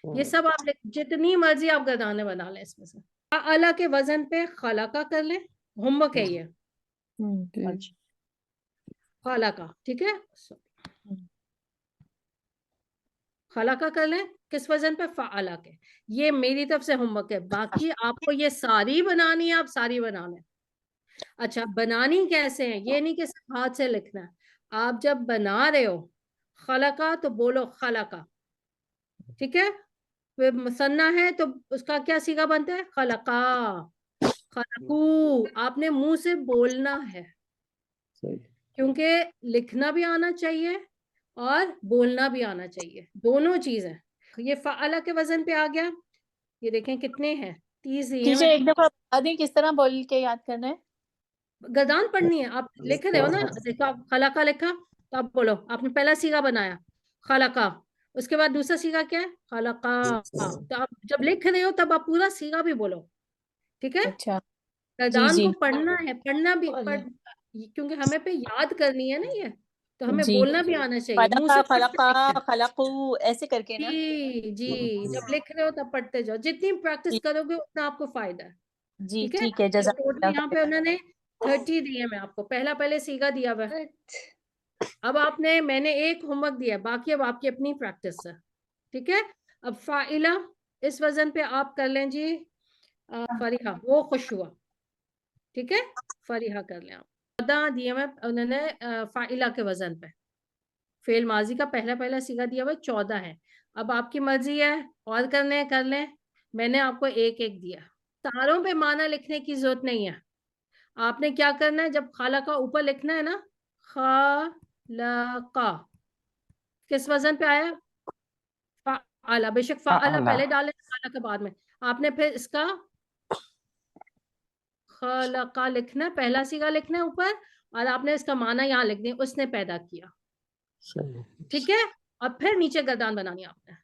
ये सब आप जितनी मर्जी आप गर्दाने बना लें इसमें से। अला के वजन पे खला का कर लें, होमवर्क है ये, खला का, ठीक है? खला का कर लें किस वजन पे? फ़ाअला के। ये मेरी तरफ से होमवर्क है, बाकी आपको ये सारी बनानी है, आप सारी बना लें। अच्छा, बनानी कैसे है, ये नहीं कि सिर्फ हाथ से लिखना है, आप जब बना रहे हो खला का तो बोलो खला का, ठीक है? फिर मुसन्ना है तो उसका क्या सीगा बनता है? खलका, खलकू, आपने मुंह से बोलना है, क्योंकि लिखना भी आना चाहिए और बोलना भी आना चाहिए, दोनों चीजें। ये फ़ाअला के वजन पे आ गया, ये देखें कितने हैं, 30 दिए टीचर मैं। एक दफा बता दें किस तरह बोल के याद करना है? गर्दान पढ़नी है, आप लिख रहे हो ना, देखो आप खलका लिखा तो आप बोलो, आपने पहला सीगा बनाया खलका, उसके बाद दूसरा सीगा क्या है? खलका। तो आप जब लिख रहे हो तब आप पूरा सीगा भी बोलो, ठीक है? अच्छा, जी गर्दान जी को पढ़ना है, पढ़ना भी क्योंकि हमें पे याद करनी है ना ये, तो हमें जी। बोलना भी आना चाहिए, मुंह खलका से खलका पढ़ते हैं। खलकू ऐसे करके ना। जी जी, जब लिख रहे हो तब पढ़ते जाओ, जितनी प्रैक्टिस जी करोगे उतना आपको फायदा है, जी, ठीक है? ठीक है, तो टोटल जज़ाकल्लाह यहाँ पे खैर। उन्होंने 30 दिए मैं आपको, पहले सीगा दिया हुआ है। अब मैंने एक होमवर्क दिया, बाकी अब आपकी अपनी प्रैक्टिस है, ठीक है? अब फाइला इस वजन पे आप कर लें जी, फरीहा, वो खुश हुआ, ठीक है? फरीहा कर लें आप, 14 दिए हुए उन्होंने फाइला के वजन पे। फेल माजी का पहला पहला सीगा दिया हुआ 14 है। अब आपकी मर्जी है, और करने हैं कर लें। मैंने आपको एक एक दिया। तारों पे माना लिखने की जरूरत नहीं है। आपने क्या करना है, जब खाला का ऊपर लिखना है ना, खाला किस वजन पे आया, फाला। बेशक फाला पहले डाले, खाला के बाद में। आपने फिर इसका खलका लिखना है, पहला सीगा लिखना है ऊपर, और आपने इसका माना यहाँ लिख दिया, उसने पैदा किया। सही। ठीक है, और फिर नीचे गर्दान बनानी है आपने।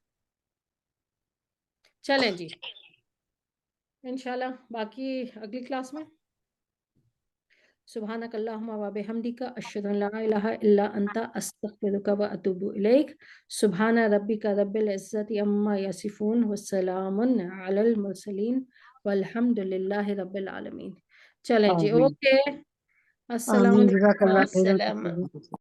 चलें जी, इंशाल्लाह बाकी अगली क्लास में। सुब्हानक अल्लाहुम्मा व बिहम्दिका अशहदु अन ला इलाहा इल्ला अंता अस्तगफिरुका व अतूबु इलैक। सुब्हाना रब्बिका रब्बिल इज्जति अम्मा यसिफून व सलामुन अलल मुरसलीन वल्हम्दुलिल्लाहि रब्बिल आलमीन। चलें जी, आमीन ओके, अस्सलाम आमीन वालेकुम। जज़ाकल्लाह खैरन। अस्सलाम।